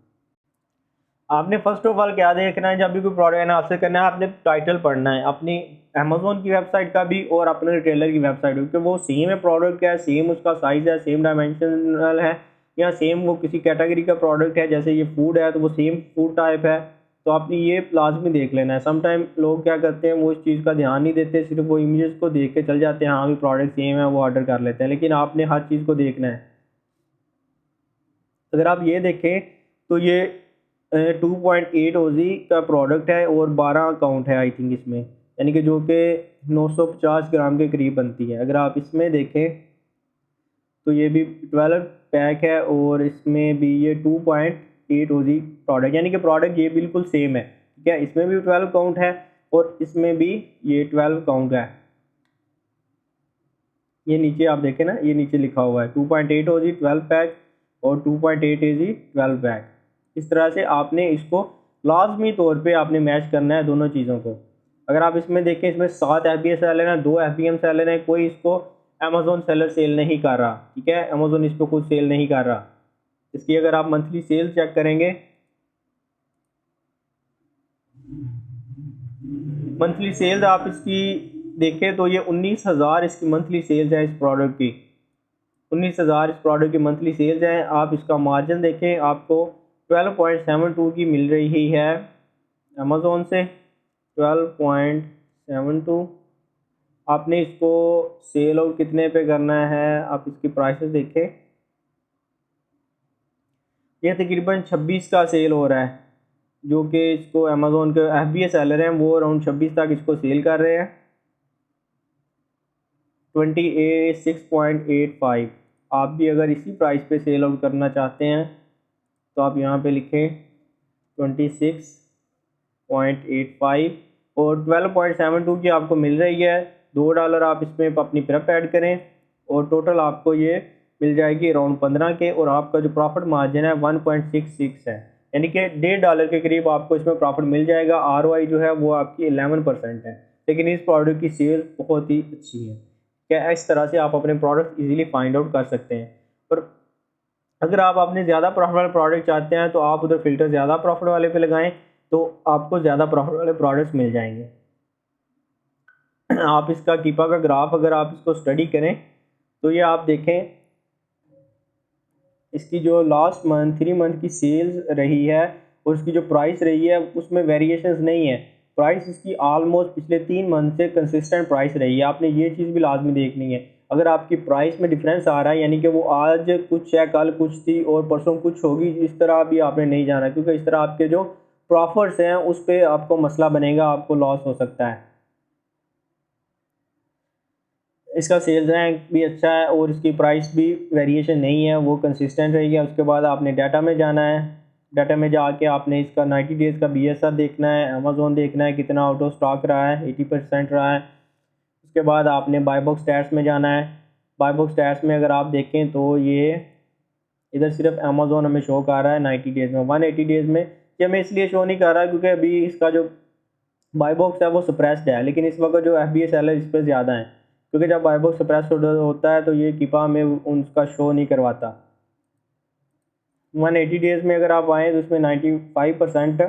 आपने फर्स्ट ऑफ ऑल क्या देखना है, जब भी कोई प्रोडक्ट एनालिसिस करना है आपने टाइटल पढ़ना है अपनी अमेज़ोन की वेबसाइट का भी और अपने रिटेलर की वेबसाइट, क्योंकि वो सेम है प्रोडक्ट है, सेम उसका साइज़ है, सेम डायमेंशनल है, या सेम वो किसी कैटेगरी का प्रोडक्ट है। जैसे ये फूड है तो वो सेम फूड टाइप है, तो आपने ये लाजमी देख लेना है। समटाइम लोग क्या करते हैं, वो इस चीज़ का ध्यान नहीं देते, सिर्फ वो इमेजेस को देख के चल जाते हैं, हाँ भी प्रोडक्ट सेम है वो ऑर्डर कर लेते हैं, लेकिन आपने हर चीज़ को देखना है। अगर आप ये देखें तो ये 2.8 ओजी का प्रोडक्ट है और 12 अकाउंट है आई थिंक इसमें, यानी कि जो कि 950 ग्राम के करीब बनती है। अगर आप इसमें देखें तो ये भी 12 पैक है और इसमें भी ये 2.8 ओजी प्रोडक्ट, यानी कि प्रोडक्ट ये बिल्कुल सेम है। ठीक है, इसमें भी 12 काउंट है और इसमें भी ये 12 काउंट है। ये नीचे आप देखें ना, ये नीचे लिखा हुआ है 2.8 ओजी 12 पैक और 2.8 ओजी 12 पैक। इस तरह से आपने इसको लाजमी तौर पे आपने मैच करना है दोनों चीज़ों को। अगर आप इसमें देखें, इसमें 7 FBA सेलर हैं, 2 FBM सेलर हैं, कोई इसको अमेज़ोन सेलर सेल नहीं कर रहा। ठीक है, अमेज़ोन इसको खुद सेल नहीं कर रहा। इसकी अगर आप मंथली सेल चेक करेंगे, मंथली सेल्स आप इसकी देखें तो ये 19,000 इसकी मंथली सेल्स है इस प्रोडक्ट की। 19,000 इस प्रोडक्ट की मंथली सेल्स हैं। आप इसका मार्जिन देखें, आपको 12.72 की मिल रही है अमेज़ोन से, 12.72। आपने इसको सेल आउट कितने पे करना है, आप इसकी प्राइसेस देखें, ये तकरीबन 26 का सेल हो रहा है, जो कि इसको अमेज़ोन के FBA सेलर हैं वो अराउंड 26 तक इसको सेल कर रहे हैं। 26.85। आप भी अगर इसी प्राइस पे सेल आउट करना चाहते हैं तो आप यहाँ पे लिखें 26.85 और 12.72 की आपको मिल रही है। $2 आप इसमें अपनी प्रेप ऐड करें और टोटल आपको ये मिल जाएगी अराउंड 15 के, और आपका जो प्रॉफिट मार्जिन है 1.66 है, यानी कि $1.5 के करीब आपको इसमें प्रॉफिट मिल जाएगा। ROI जो है वो आपकी 11% है, लेकिन इस प्रोडक्ट की सेल बहुत ही अच्छी है। क्या इस तरह से आप अपने प्रोडक्ट इजीली फाइंड आउट कर सकते हैं। और अगर आप अपने ज़्यादा प्रॉफिट वाले प्रोडक्ट चाहते हैं तो आप उधर फिल्टर ज़्यादा प्रॉफिट वाले पे लगाएं, तो आपको ज़्यादा प्रॉफिट वाले प्रोडक्ट्स मिल जाएंगे। आप इसका कीपा का ग्राफ अगर आप इसको स्टडी करें तो ये आप देखें, इसकी जो लास्ट मंथ 3 मंथ की सेल्स रही है और उसकी जो प्राइस रही है उसमें वेरिएशंस नहीं है। प्राइस इसकी ऑलमोस्ट पिछले 3 मंथ से कंसिस्टेंट प्राइस रही है। आपने ये चीज़ भी लाजमी देखनी है। अगर आपकी प्राइस में डिफरेंस आ रहा है, यानी कि वो आज कुछ है, कल कुछ थी और परसों कुछ होगी, इस तरह भी आपने नहीं जाना, क्योंकि इस तरह आपके जो प्रॉफिट्स हैं उस पर आपको मसला बनेगा, आपको लॉस हो सकता है। इसका सेल्स रैंक भी अच्छा है और इसकी प्राइस भी वेरिएशन नहीं है, वो कंसिस्टेंट रहेगी। उसके बाद आपने डाटा में जाना है। डाटा में जाके आपने इसका 90 डेज़ का BSR देखना है, अमेज़ोन देखना है कितना आउट ऑफ स्टॉक रहा है, 80% रहा है। उसके बाद आपने बाय बॉक्स स्टैट्स में जाना है। बाय बॉक्स स्टैट्स में अगर आप देखें तो ये इधर सिर्फ अमेज़ोन हमें शो कर रहा है 90 डेज़ में। 180 डेज़ में ये हमें इसलिए शो नहीं कर रहा क्योंकि अभी इसका जो बाय बॉक्स है वो सप्रेस्ड है, लेकिन इस वक्त जो FBA सेलर इस पर ज़्यादा है, क्योंकि जब बाय बॉक्स सप्रेस्ड होता है तो ये कीपा में उनका शो नहीं करवाता। 180 डेज़ में अगर आप आएँ तो उसमें 95%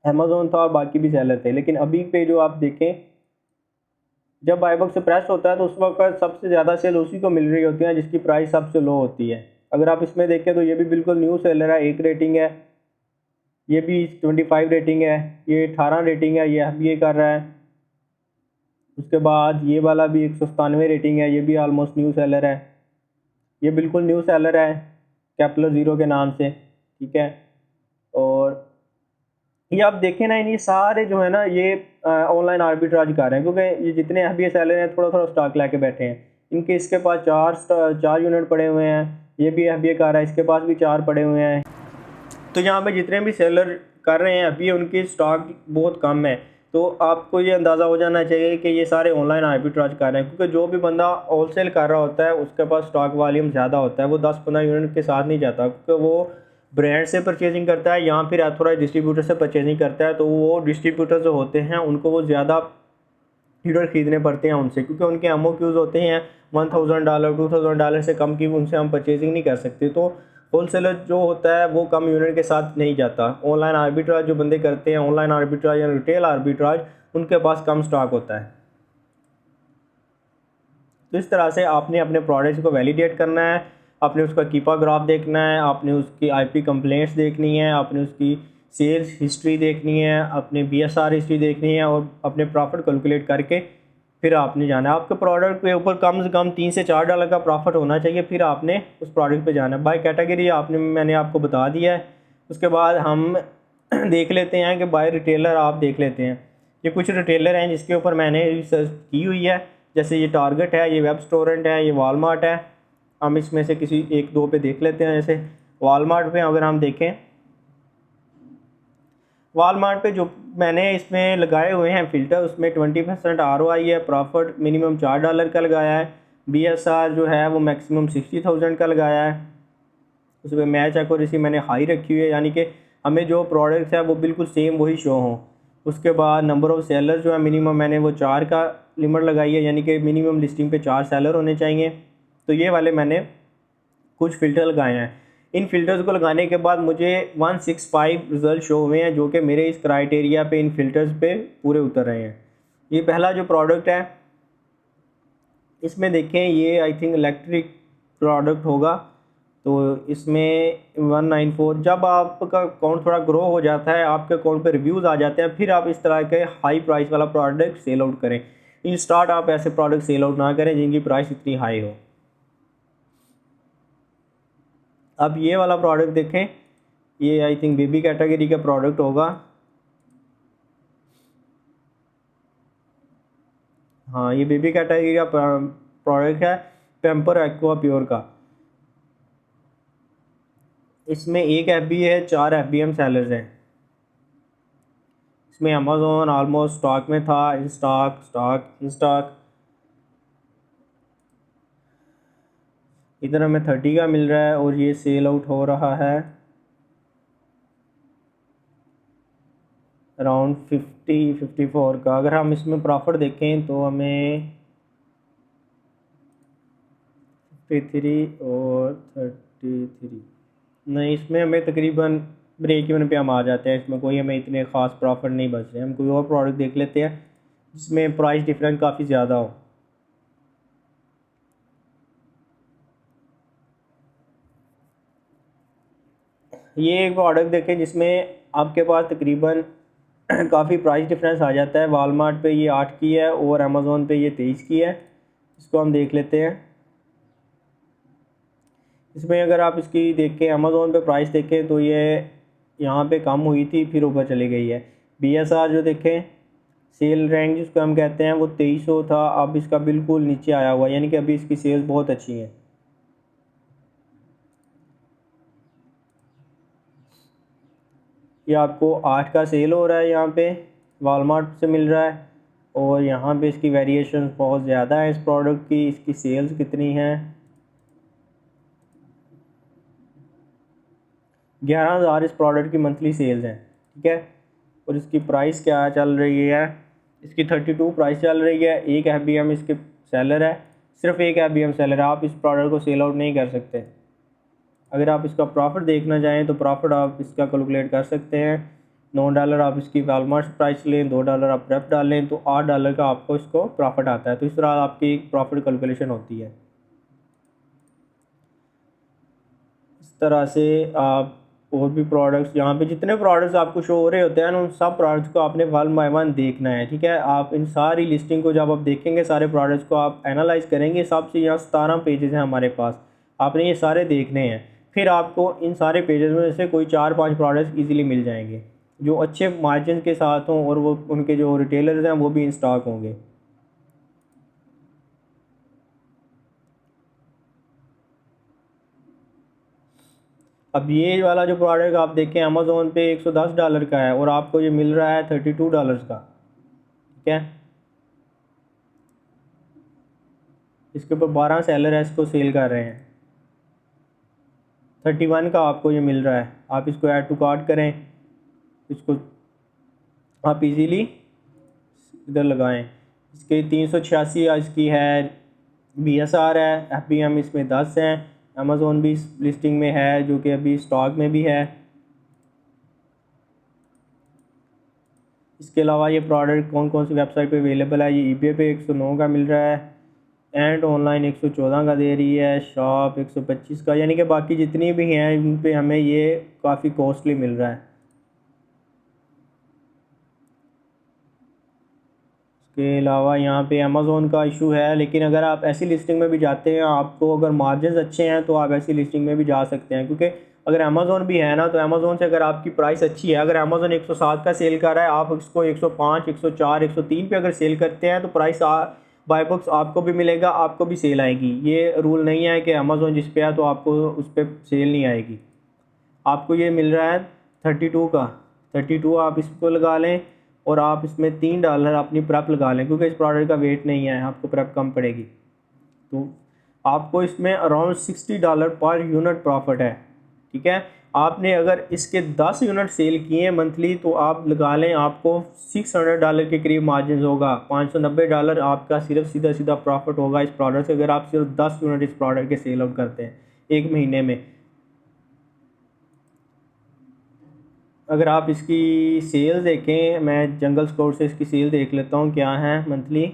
अमेज़ोन था और बाकी भी सेलर थे। लेकिन अभी पे जो आप देखें, जब बाय बॉक्स सप्रेस होता है तो उस वक्त सबसे ज़्यादा सेल उसी को मिल रही होती है जिसकी प्राइस सबसे लो होती है। अगर आप इसमें देखें तो ये भी बिल्कुल न्यू सेलर है, 1 रेटिंग है। ये भी 25 रेटिंग है, ये 18 रेटिंग है, ये FBA कर रहा है। उसके बाद ये वाला भी 197 रेटिंग है, ये भी ऑलमोस्ट न्यू सेलर है। ये बिल्कुल न्यू सेलर है कैपलर ज़ीरो के नाम से, ठीक है। और ये आप देखें ना, ये सारे जो है ना ये ऑनलाइन आर्बिट्राज कर रहे हैं, क्योंकि ये जितने FBA सेलर हैं थोड़ा थोड़ा स्टॉक लेके बैठे हैं। इनके इसके पास चार यूनिट पड़े हुए हैं, ये भी FBA कर रहा है, इसके पास भी 4 पड़े हुए हैं। तो यहाँ पे जितने भी सेलर कर रहे हैं अभी उनकी स्टॉक बहुत कम है। तो आपको ये अंदाज़ा हो जाना चाहिए कि ये सारे ऑनलाइन आर्बिट्राज कर रहे हैं, क्योंकि जो भी बंदा होलसेल कर रहा होता है उसके पास स्टॉक वॉल्यूम ज़्यादा होता है, वो 10-15 यूनिट के साथ नहीं जाता, क्योंकि वो ब्रांड से परचेजिंग करता है या फिर ऑथोराइज डिस्ट्रीब्यूटर से परचेजिंग करता है। तो वो डिस्ट्रीब्यूटर जो होते हैं उनको वो ज़्यादा यूनिट खरीदने पड़ते हैं उनसे, क्योंकि उनके MOQs होते हैं $1000 $2000 से कम की उनसे हम परचेजिंग नहीं कर सकते। तो होलसेलर जो होता है वो कम यूनिट के साथ नहीं जाता। ऑनलाइन आर्बिट्राज जो बंदे करते हैं, ऑनलाइन आर्बिट्राज या रिटेल आर्बिट्राज, उनके पास कम स्टॉक होता है। तो इस तरह से आपने अपने प्रोडक्ट्स को वैलिडेट करना है, आपने उसका कीपा ग्राफ देखना है, आपने उसकी IP कंप्लेंट्स देखनी है, आपने उसकी सेल्स हिस्ट्री देखनी है, अपने BSR हिस्ट्री देखनी है और अपने प्रॉफिट कैलकुलेट करके फिर आपने जाना है। आपके प्रोडक्ट के ऊपर कम से कम $3 से $4 का प्रॉफिट होना चाहिए, फिर आपने उस प्रोडक्ट पे जाना है। बाय कैटेगरी मैंने आपको बता दिया है। उसके बाद हम देख लेते हैं कि बाय रिटेलर आप देख लेते हैं। ये कुछ रिटेलर हैं जिसके ऊपर मैंने रिसर्च की हुई है, जैसे ये टारगेट है, ये वेब स्टोरेंट है, ये वॉलमार्ट है। हम इसमें से किसी 1-2 पे देख लेते हैं। जैसे वॉलमार्ट पे अगर हम देखें, वॉलमार्ट पे जो मैंने इसमें लगाए हुए हैं फ़िल्टर, उसमें 20% ROI है, प्रॉफिट मिनिमम $4 का लगाया है, BSR जो है वो मैक्सिमम 60,000 का लगाया है। उसमें मैच एक्यूरेसी मैंने हाई रखी हुई है, यानी कि हमें जो प्रोडक्ट्स है वो बिल्कुल सेम वही शो हों। उसके बाद नंबर ऑफ़ सेलर जो है मिनिमम मैंने वो 4 का लिमिट लगाई है, यानी कि मिनिमम लिस्टिंग पे 4 सेलर होने चाहिए। तो ये वाले मैंने कुछ फ़िल्टर लगाए हैं। इन फ़िल्टर्स को लगाने के बाद मुझे 165 रिज़ल्ट शो हुए हैं, जो कि मेरे इस क्राइटेरिया पे, इन फ़िल्टर्स पे पूरे उतर रहे हैं। ये पहला जो प्रोडक्ट है इसमें देखें, ये आई थिंक इलेक्ट्रिक प्रोडक्ट होगा। तो इसमें 194, जब आपका अकाउंट थोड़ा ग्रो हो जाता है, आपके अकाउंट पे रिव्यूज़ आ जाते हैं, फिर आप इस तरह के हाई प्राइस वाला प्रोडक्ट सेल आउट करें। इन स्टार्ट आप ऐसे प्रोडक्ट सेल आउट ना करें जिनकी प्राइस इतनी हाई हो। अब ये वाला प्रोडक्ट देखें, ये आई थिंक बेबी कैटेगरी का प्रोडक्ट होगा। हाँ, ये बेबी कैटेगरी का प्रोडक्ट है, पेम्पर एक्वा प्योर का। इसमें 1 FBA है, 4 FBM सेलर्स हैं। इसमें अमेज़ोन ऑलमोस्ट स्टॉक में था, इन स्टॉक इधर हमें 30 का मिल रहा है और ये सेल आउट हो रहा है अराउंड 50-54 का। अगर हम इसमें प्रॉफिट देखें तो हमें 53 और 33, नहीं, इसमें हमें तकरीबन ब्रेक इवन पे हम आ जाते हैं। इसमें कोई हमें इतने ख़ास प्रॉफिट नहीं बच रहे। हम कोई और प्रोडक्ट देख लेते हैं जिसमें प्राइस डिफरेंस काफ़ी ज़्यादा हो। ये एक प्रोडक्ट देखें जिसमें आपके पास तकरीबन काफ़ी प्राइस डिफरेंस आ जाता है। वालमार्ट पे ये 8 की है और अमेज़ोन पे ये 23 की है। इसको हम देख लेते हैं। इसमें अगर आप इसकी देखें, अमेज़ोन पे प्राइस देखें तो ये यहाँ पे कम हुई थी, फिर ऊपर चली गई है। BSR जो देखें, सेल रैंक जिसको हम कहते हैं, वो 2300 था, अब इसका बिल्कुल नीचे आया हुआ है, यानी कि अभी इसकी सेल्स बहुत अच्छी हैं। ये आपको 8 का सेल हो रहा है, यहाँ पे वालमार्ट से मिल रहा है। और यहाँ पे इसकी वेरिएशन बहुत ज़्यादा है इस प्रोडक्ट की। इसकी सेल्स कितनी हैं, 11,000 इस प्रोडक्ट की मंथली सेल्स हैं, ठीक है। और इसकी प्राइस क्या चल रही है, इसकी 32 प्राइस चल रही है। एक FBM इसके सेलर है, सिर्फ एक FBM सेलर है। आप इस प्रोडक्ट को सेल आउट नहीं कर सकते। अगर आप इसका प्रॉफिट देखना चाहें तो प्रॉफिट आप इसका कैलकुलेट कर सकते हैं। $9 आप इसकी वालमार्ट प्राइस लें, $2 आप प्रेप डालें तो $8 का आपको इसको प्रॉफिट आता है। तो इस तरह आपकी प्रॉफिट कैलकुलेशन होती है। इस तरह से आप और भी प्रोडक्ट्स, यहाँ पे जितने प्रोडक्ट्स आपको शो हो रहे होते हैं ना, उन सब प्रोडक्ट्स को आपने वन बाय वन देखना है, ठीक है। आप इन सारी लिस्टिंग को जब आप देखेंगे, सारे प्रोडक्ट्स को आप एनालाइज करेंगे, सबसे यहाँ 17 पेजेस हैं हमारे पास, आपने ये सारे देखने हैं। फिर आपको इन सारे पेजेस में से कोई 4-5 प्रोडक्ट्स ईजिली मिल जाएंगे जो अच्छे मार्जिन के साथ हों और वो उनके जो रिटेलर्स हैं वो भी इन स्टॉक होंगे। अब ये वाला जो प्रोडक्ट आप देखें, अमेज़ोन पे $110 का है और आपको ये मिल रहा है $32 का, ठीक है। इसके ऊपर 12 सेलर है, इसको सेल कर रहे हैं। 31 का आपको ये मिल रहा है। आप इसको ऐड टू कार्ट करें, इसको आप इजीली इधर लगाएं। इसके 386 इसकी है। BSR है, FBM इसमें 10 हैं। अमेज़ोन भी इस लिस्टिंग में है जो कि अभी स्टॉक में भी है। इसके अलावा ये प्रोडक्ट कौन कौन सी वेबसाइट पे अवेलेबल है, ये eBay पे 109 का मिल रहा है, एंड ऑनलाइन 114 का दे रही है, शॉप 125 का, यानी कि बाकी जितनी भी हैं उन पे हमें ये काफ़ी कॉस्टली मिल रहा है। इसके अलावा यहाँ पे अमेज़ोन का इशू है, लेकिन अगर आप ऐसी लिस्टिंग में भी जाते हैं, आपको अगर मार्जिन अच्छे हैं तो आप ऐसी लिस्टिंग में भी जा सकते हैं। क्योंकि अगर अमेज़ोन भी है ना, तो अमेज़ोन से अगर आपकी प्राइस अच्छी है, अगर अमेज़ोन 107 का सेल कर रहा है, आप इसको 105, 104, 103 पे अगर सेल करते हैं तो प्राइस बाय बुक्स आपको भी मिलेगा, आपको भी सेल आएगी। ये रूल नहीं है कि अमेज़ोन जिस पे है तो आपको उस पर सेल नहीं आएगी। आपको ये मिल रहा है 32 का, 32 आप इसको लगा लें और आप इसमें $3 अपनी प्रेप लगा लें, क्योंकि इस प्रोडक्ट का वेट नहीं है, आपको प्रेप कम पड़ेगी। तो आपको इसमें अराउंड $60 पर यूनिट प्रॉफिट है, ठीक है। आपने अगर इसके 10 यूनिट सेल किए हैं मंथली तो आप लगा लें, आपको $600 के करीब मार्जिन होगा। $590 आपका सिर्फ सीधा सीधा प्रॉफिट होगा इस प्रोडक्ट से, अगर आप सिर्फ 10 यूनिट इस प्रोडक्ट के सेल आउट करते हैं एक महीने में। अगर आप इसकी सेल देखें, मैं जंगल स्कोर से इसकी सेल देख लेता हूँ क्या है मंथली।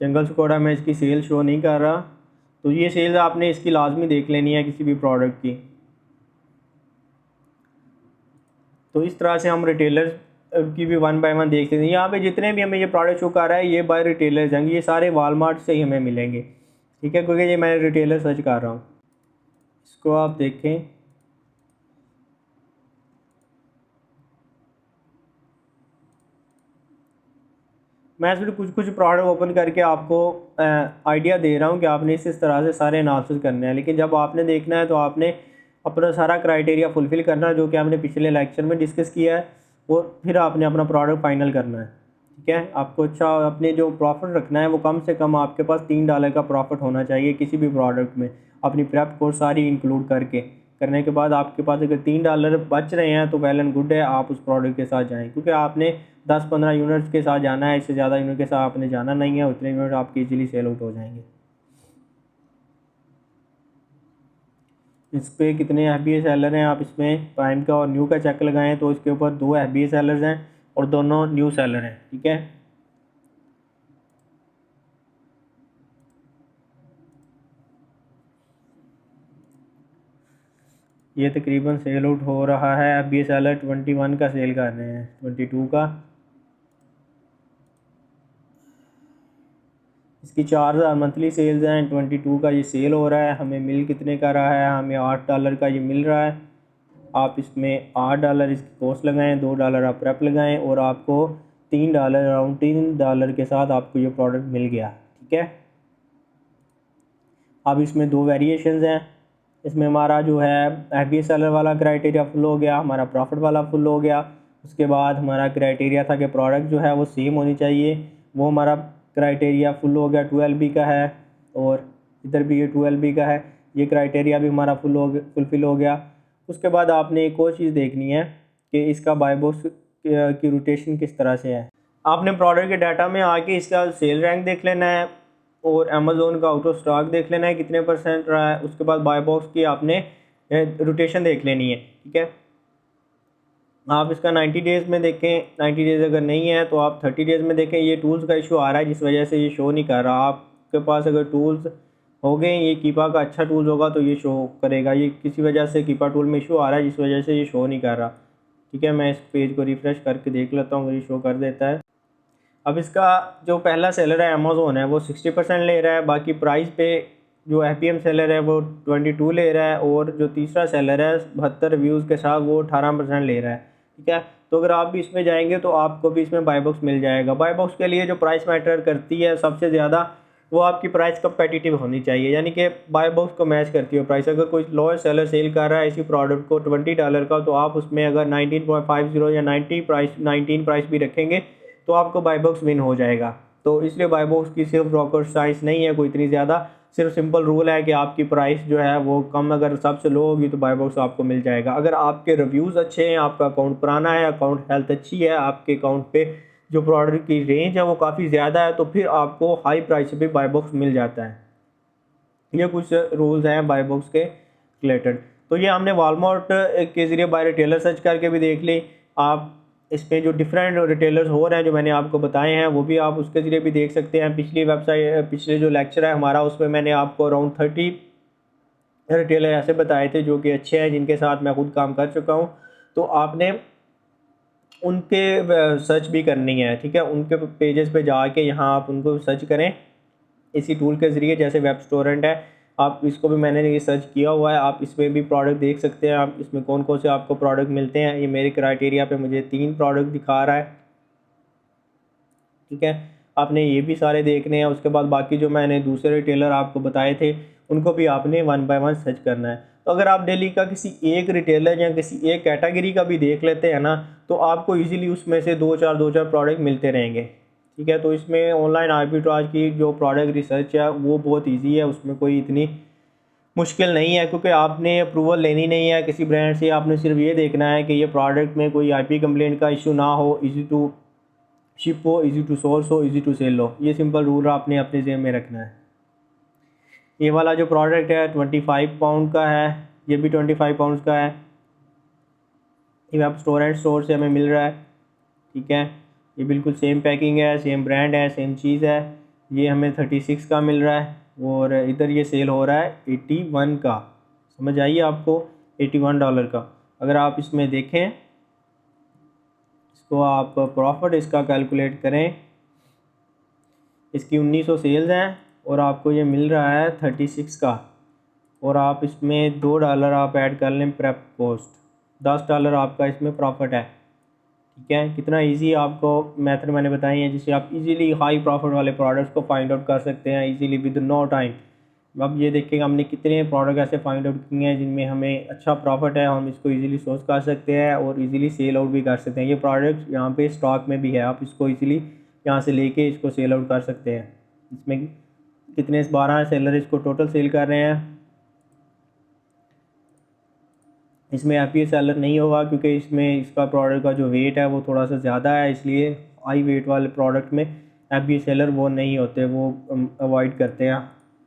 जंगल स्कोडा में इसकी सेल शो नहीं कर रहा, तो ये सेल्स आपने इसकी लाजमी देख लेनी है किसी भी प्रोडक्ट की। तो इस तरह से हम रिटेलर्स की भी वन बाय वन देख सकते हैं। यहाँ पे जितने भी हमें ये प्रोडक्ट शो कर रहा है, ये बाय रिटेलर्स हैं, ये सारे वालमार्ट से ही हमें मिलेंगे, ठीक है, क्योंकि ये मैं रिटेलर सर्च कर रहा हूँ। इसको आप देखें, मैं सिर्फ कुछ कुछ प्रोडक्ट ओपन करके आपको आइडिया दे रहा हूँ कि आपने इस तरह से सारे एनालिसिस करने हैं। लेकिन जब आपने देखना है तो आपने अपना सारा क्राइटेरिया फुलफ़िल करना है जो कि आपने पिछले लेक्चर में डिस्कस किया है, और फिर आपने अपना प्रोडक्ट फाइनल करना है, ठीक है। आपको अच्छा अपने जो प्रॉफिट रखना है वो कम से कम आपके पास $3 का प्रॉफिट होना चाहिए किसी भी प्रोडक्ट में, अपनी प्रेप को सारी इंक्लूड करके करने के बाद आपके पास अगर $3 बच रहे हैं तो वेल एंड गुड है, आप उस प्रोडक्ट के साथ जाएँ। क्योंकि आपने 10-15 यूनिट्स के साथ जाना है, इससे ज़्यादा यूनिट के साथ आपने जाना नहीं है, उतने यूनिट आपके इजीली सेल आउट हो जाएंगे। इस पर कितने FBA सेलर हैं, आप इसमें प्राइम का और न्यू का चेक लगाएं तो इसके ऊपर 2 FBA सेलर्स हैं और दोनों न्यू सेलर हैं, ठीक है। 2 FBA सेलर्स हैं और दोनों न्यू सेलर हैं, ठीक है। इसके अलावा यहाँ पे अगर आप देखें, अमेज़ोन पे 8 की है और अमेज़ोन पे 23 की है। ये तकरीबन सेल आउट हो रहा है। अब ये सेलर 21 का सेल कर रहे हैं, 22 का। इसकी 4000 मंथली सेल्स हैं। 22 का ये सेल हो रहा है। हमें मिल कितने का रहा है? हमें $8 का ये मिल रहा है। आप इसमें $8 इसकी कॉस्ट लगाएं, $2 आप प्रेप लगाएं और आपको $3 अराउंड $3 के साथ आपको ये प्रोडक्ट मिल गया। ठीक है। अब इसमें 2 वेरिएशंस हैं। इसमें हमारा जो है FBA सेलर वाला क्राइटेरिया फुल हो गया, हमारा प्रॉफिट वाला फुल हो गया। उसके बाद हमारा क्राइटेरिया था कि प्रोडक्ट जो है वो सेम होनी चाहिए, वो हमारा क्राइटेरिया फुल हो गया। 12B का है और इधर भी ये 12B का है, ये क्राइटेरिया भी हमारा फुलफ़िल हो गया। उसके बाद आपने एक और चीज़ देखनी है कि इसका बाय बॉक्स की रोटेशन किस तरह से है। आपने प्रोडक्ट के डाटा में आके इसका सेल रैंक देख लेना है और अमेज़ोन का आउट ऑफ स्टॉक देख लेना है कितने % रहा है। उसके बाद बाय बॉक्स की आपने रोटेशन देख लेनी है। ठीक है। आप इसका 90 डेज़ में देखें, 90 डेज़ अगर नहीं है तो आप 30 डेज़ में देखें। ये टूल्स का इशू आ रहा है जिस वजह से ये शो नहीं कर रहा। आपके पास अगर टूल्स हो गए, ये कीपा का अच्छा टूल्स होगा तो ये शो करेगा। ये किसी वजह से कीपा टूल में इशू आ रहा है जिस वजह से ये शो नहीं कर रहा। ठीक है, मैं इस पेज को रिफ़्रेश करके देख लेता हूँ, ये शो कर देता है। अब इसका जो पहला सेलर है अमेज़ोन है वो 60% ले रहा है। बाकी प्राइस पे जो FBM सेलर है वो 22 ले रहा है और जो तीसरा सेलर है 72 रिव्यूज़ के साथ वो 18% ले रहा है। ठीक है। तो अगर आप भी इसमें जाएंगे तो आपको भी इसमें बाय बॉक्स मिल जाएगा। बाय बॉक्स के लिए जो प्राइस मैटर करती है सबसे ज़्यादा, वो आपकी प्राइस कंपेटिटिव होनी चाहिए, यानी कि बाय बॉक्स को मैच करती है प्राइस। अगर कोई लोअर सेलर सेल कर रहा है इसी प्रोडक्ट को $20 का, तो आप उसमें अगर 19.50 या 19 प्राइस भी रखेंगे तो आपको बाय बॉक्स विन हो जाएगा। तो इसलिए बाय बॉक्स की सिर्फ रॉकेट साइंस नहीं है कोई इतनी ज़्यादा, सिर्फ सिंपल रूल है कि आपकी प्राइस जो है वो कम, अगर सबसे लो होगी तो बाय बॉक्स आपको मिल जाएगा। अगर आपके रिव्यूज़ अच्छे हैं, आपका अकाउंट पुराना है, अकाउंट हेल्थ अच्छी है, आपके अकाउंट पे जो प्रोडक्ट की रेंज है वो काफ़ी ज़्यादा है, तो फिर आपको हाई प्राइस पे बाय बॉक्स मिल जाता है। ये कुछ रूल्स हैं बाय बॉक्स के रिलेटेड। तो ये हमने वॉलमार्ट के ज़रिए बाय रिटेलर सर्च करके भी देख ली। आप इसमें जो डिफरेंट रिटेलर्स हो रहे हैं जो मैंने आपको बताए हैं वो भी आप उसके ज़रिए भी देख सकते हैं। पिछले जो लेक्चर है हमारा उसमें मैंने आपको अराउंड 30 रिटेलर ऐसे बताए थे जो कि अच्छे हैं, जिनके साथ मैं खुद काम कर चुका हूँ। तो आपने उनके सर्च भी करनी है। ठीक है, उनके पेजेस पे जाके यहाँ आप उनको सर्च करें इसी टूल के ज़रिए। जैसे वेब स्टोरेंट है, आप इसको भी मैंने ये सर्च किया हुआ है, आप इसमें भी प्रोडक्ट देख सकते हैं। आप इसमें कौन कौन से आपको प्रोडक्ट मिलते हैं। ये मेरे क्राइटेरिया पे मुझे 3 प्रोडक्ट दिखा रहा है। ठीक है, आपने ये भी सारे देखने हैं। उसके बाद बाकी जो मैंने दूसरे रिटेलर आपको बताए थे उनको भी आपने 1 बाय 1 सर्च करना है। तो अगर आप डेली का किसी एक रिटेलर या किसी एक कैटेगरी का भी देख लेते हैं ना, तो आपको ईजिली उसमें से 2-4 प्रोडक्ट मिलते रहेंगे। ठीक है, तो इसमें ऑनलाइन आर्बिट्राज की जो प्रोडक्ट रिसर्च है वो बहुत ईजी है, उसमें कोई इतनी मुश्किल नहीं है, क्योंकि आपने अप्रूवल लेनी नहीं है किसी ब्रांड से। आपने सिर्फ ये देखना है कि ये प्रोडक्ट में कोई IP कंप्लेंट का इशू ना हो, इजी टू शिप हो, इजी टू सोर्स हो, इजी टू सेल हो। ये सिंपल रूल आपने अपने जेब में रखना है। ये वाला जो प्रोडक्ट है 25 पाउंड का है, ये भी 25 पाउंड का है। ये आप स्टोर से हमें मिल रहा है। ठीक है, ये बिल्कुल सेम पैकिंग है, सेम ब्रांड है, सेम चीज़ है। ये हमें 36 का मिल रहा है और इधर ये सेल हो रहा है 81 का। समझ आइए आपको, $81 का। अगर आप इसमें देखें, इसको आप प्रॉफिट इसका कैलकुलेट करें, इसकी 1900 सेल्स हैं और आपको ये मिल रहा है 36 का। और आप इसमें $2 आप ऐड कर लें प्रेप कॉस्ट, $10 आपका इसमें प्रॉफिट है। ठीक है, कितना इजी आपको मेथड मैंने बताई है जिससे आप इजीली हाई प्रॉफिट वाले प्रोडक्ट्स को फाइंड आउट कर सकते हैं इजीली विद नो टाइम। अब ये देखेंगे हमने कितने प्रोडक्ट ऐसे फाइंड आउट किए हैं जिनमें हमें अच्छा प्रॉफिट है, हम इसको इजीली सोर्स कर सकते हैं और इजीली सेल आउट भी कर सकते हैं। ये प्रोडक्ट यहाँ पे स्टॉक में भी है, आप इसको इजीली यहाँ से लेके इसको सेल आउट कर सकते हैं। इसमें कितने 12 सेलर इसको टोटल सेल कर रहे हैं। इसमें FBA सेलर नहीं होगा क्योंकि इसमें इसका प्रोडक्ट का जो वेट है वो थोड़ा सा ज़्यादा है, इसलिए हाई वेट वाले प्रोडक्ट में FBA सेलर वो नहीं होते, वो अवॉइड करते हैं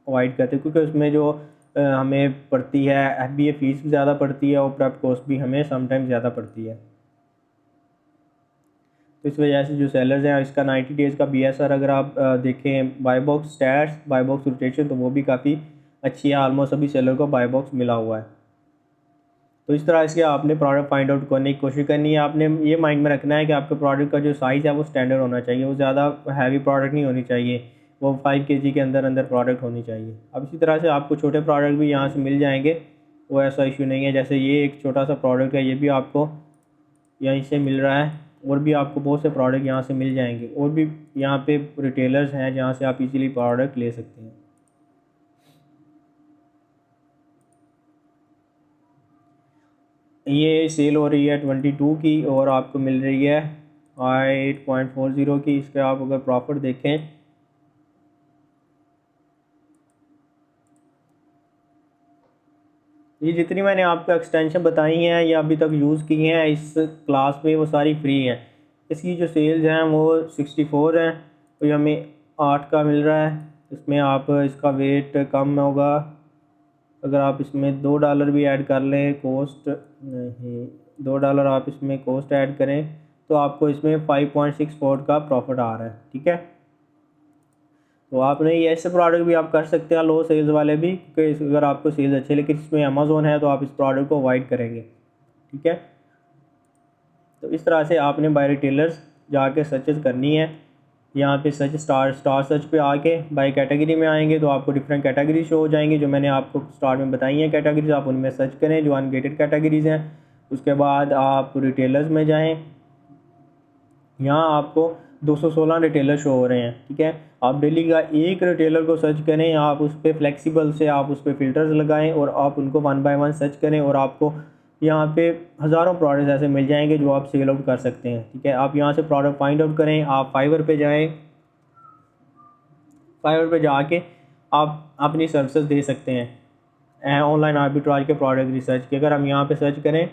क्योंकि उसमें जो हमें पड़ती है FBA फ़ीस भी ज़्यादा पड़ती है और प्रेप कॉस्ट भी हमें समटाइम ज़्यादा पड़ती है। तो इस वजह से जो सेलर्स हैं, इसका 90 डेज़ का BSR अगर आप देखें, by box stats, by box rotation, तो वो भी काफ़ी अच्छी है। ऑलमोस्ट सभी सेलर को बाय बॉक्स मिला हुआ है। तो इस तरह से आपने प्रोडक्ट फाइंड आउट करने की कोशिश करनी है। आपने ये माइंड में रखना है कि आपके प्रोडक्ट का जो साइज़ है वो स्टैंडर्ड होना चाहिए, वो ज़्यादा हैवी प्रोडक्ट नहीं होनी चाहिए, वो 5 kg के अंदर अंदर प्रोडक्ट होनी चाहिए। अब इसी तरह से आपको छोटे प्रोडक्ट भी यहाँ से मिल जाएंगे, वो ऐसा इशू नहीं है। जैसे ये एक छोटा सा प्रोडक्ट है, ये भी आपको यहीं से मिल रहा है, और भी आपको बहुत से प्रोडक्ट यहाँ से मिल जाएंगे, और भी यहाँ पे रिटेलर्स हैं जहाँ से आप इजीली प्रोडक्ट ले सकते हैं। ये सेल हो रही है 22 की, और आपको मिल रही है 8.40 की। इसके आप अगर प्रॉफिट देखें, ये जितनी मैंने आपको एक्सटेंशन बताई हैं या अभी तक यूज़ की हैं इस क्लास में, वो सारी फ्री हैं। इसकी जो सेल्स हैं वो 64 हैं, तो ये हमें 8 का मिल रहा है। इसमें आप इसका वेट कम होगा, अगर आप इसमें $2 भी ऐड कर लें कॉस्ट, नहीं $2 आप इसमें कॉस्ट ऐड करें, तो आपको इसमें 5.64 का प्रॉफिट आ रहा है। ठीक है, तो आपने ये ऐसे प्रोडक्ट भी आप कर सकते हैं लो सेल्स वाले भी, क्योंकि अगर आपको सेल्स अच्छे, लेकिन इसमें अमेज़ोन है तो आप इस प्रोडक्ट को अवॉइड करेंगे। ठीक है, तो इस तरह से आपने बाय रिटेलर्स जाके सर्चेस करनी है। यहाँ पे सर्च स्टार सर्च पे आके बाय कैटेगरी में आएंगे तो आपको डिफरेंट कैटेगरी शो हो जाएंगी, जो मैंने आपको स्टार्ट में बताई हैं कैटेगरीज, आप उनमें सर्च करें जो अनगेटेड कैटेगरीज हैं। उसके बाद आप रिटेलर्स में जाएँ, यहाँ आपको 216 रिटेलर शो हो रहे हैं। ठीक है, आप डेली का एक रिटेलर को सर्च करें, आप उस पर फ्लेक्सिबल से आप उस पर फ़िल्टर्स लगाएं और आप उनको 1 बाय 1 सर्च करें, और आपको यहाँ पे हज़ारों प्रोडक्ट्स ऐसे मिल जाएंगे जो आप सेल आउट कर सकते हैं। ठीक है, आप यहाँ से प्रोडक्ट फाइंड आउट करें, आप फाइवर पे जाएँ, फाइवर पे जाके आप अपनी सर्विसेज दे सकते हैं ऑनलाइन आर्बिट्राज के प्रोडक्ट रिसर्च की। अगर हम यहाँ पे सर्च करें,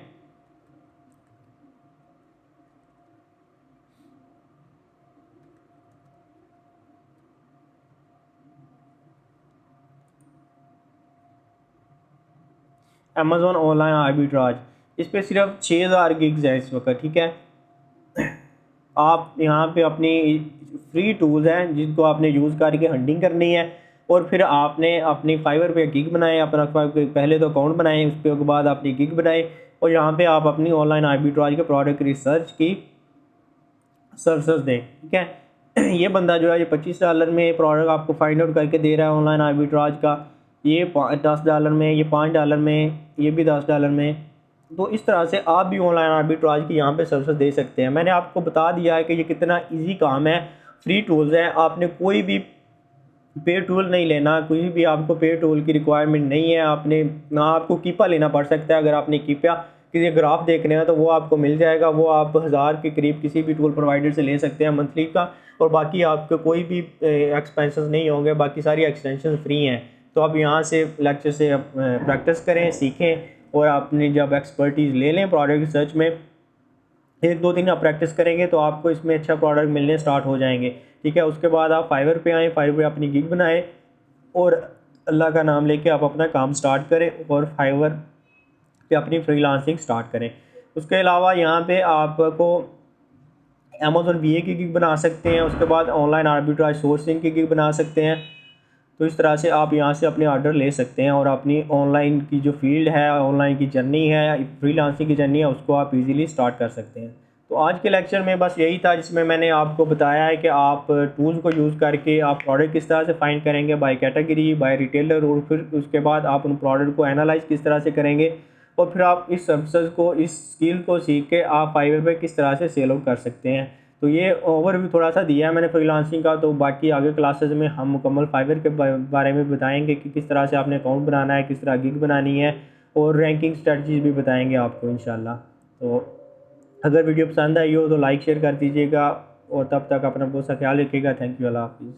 अमेज़ॉन ऑनलाइन आर्बिट्राज, इस पर सिर्फ 6000 गिग्स है इस वक्त। ठीक है, आप यहाँ पे अपनी फ्री टूल्स हैं जिनको आपने यूज़ करके हंटिंग करनी है, और फिर आपने अपनी फाइवर पे गिग बनाए, अपना पहले तो अकाउंट बनाए, उसके बाद अपनी गिग बनाए, और यहाँ पे आप अपनी ऑनलाइन आर्बिट्राज के प्रोडक्ट रिसर्च की सर्विसेज दें। ठीक है, ये बंदा जो है ये $25 में प्रोडक्ट आपको फाइंड आउट करके दे रहा है ऑनलाइन आर्बिट्राज का, ये $10 में, ये $5 में, ये भी $10 में। तो इस तरह से आप भी ऑनलाइन आर्बिट्राज की यहाँ पे सर्विस दे सकते हैं। मैंने आपको बता दिया है कि ये कितना इजी काम है, फ्री टूल्स हैं, आपने कोई भी पे टूल नहीं लेना, कोई भी आपको पे टूल की रिक्वायरमेंट नहीं है। आपने ना आपको कीपा लेना पड़ सकता है, अगर आपने कीपा किसी ग्राफ देखने हैं तो वो आपको मिल जाएगा, वो आप 1000 के करीब किसी भी टूल प्रोवाइडर से ले सकते हैं मंथली का, और बाकी आपको कोई भी एक्सपेंसेस नहीं होंगे, बाकी सारी एक्सटेंशन फ्री हैं। तो आप यहाँ से लेक्चर से प्रैक्टिस करें, सीखें, और आपने जब एक्सपर्टीज़ ले लें प्रोडक्ट रिसर्च में, 1-2 दिन आप प्रैक्टिस करेंगे तो आपको इसमें अच्छा प्रोडक्ट मिलने स्टार्ट हो जाएंगे। ठीक है, उसके बाद आप फाइवर पे आएँ, फाइवर पे अपनी गिग बनाएं, और अल्लाह का नाम लेके आप अपना काम स्टार्ट करें, और फाइवर पे अपनी फ्रीलांसिंग स्टार्ट करें। उसके अलावा यहाँ पे आपको अमेज़ॉन VA की गिग बना सकते हैं, उसके बाद ऑनलाइन आर्बिट्राज सोर्सिंग की गिग बना सकते हैं। तो इस तरह से आप यहाँ से अपने ऑर्डर ले सकते हैं, और अपनी ऑनलाइन की जो फील्ड है, ऑनलाइन की जर्नी है, फ्रीलांसिंग की जर्नी है, उसको आप इजीली स्टार्ट कर सकते हैं। तो आज के लेक्चर में बस यही था, जिसमें मैंने आपको बताया है कि आप टूल्स को यूज़ करके आप प्रोडक्ट किस तरह से फाइंड करेंगे, बाय कैटेगरी, बाय रिटेलर, और फिर उसके बाद आप उन प्रोडक्ट को एनालाइज किस तरह से करेंगे, और फिर आप इस सर्विसेज को, इस स्किल को सीख के आप फाइवर पे किस तरह से सेल आउट कर सकते हैं। तो ये ओवरव्यू थोड़ा सा दिया है मैंने फ्रीलांसिंग का, तो बाकी आगे क्लासेस में हम मुकम्मल फाइवर के बारे में बताएंगे कि किस तरह से आपने अकाउंट बनाना है, किस तरह गिग बनानी है, और रैंकिंग स्ट्रेटजीज भी बताएंगे आपको इंशाल्लाह। तो अगर वीडियो पसंद आई हो तो लाइक शेयर कर दीजिएगा, और तब तक अपना बहुत सा ख्याल रखिएगा। थैंक यू, अल्लाह हाफिज़।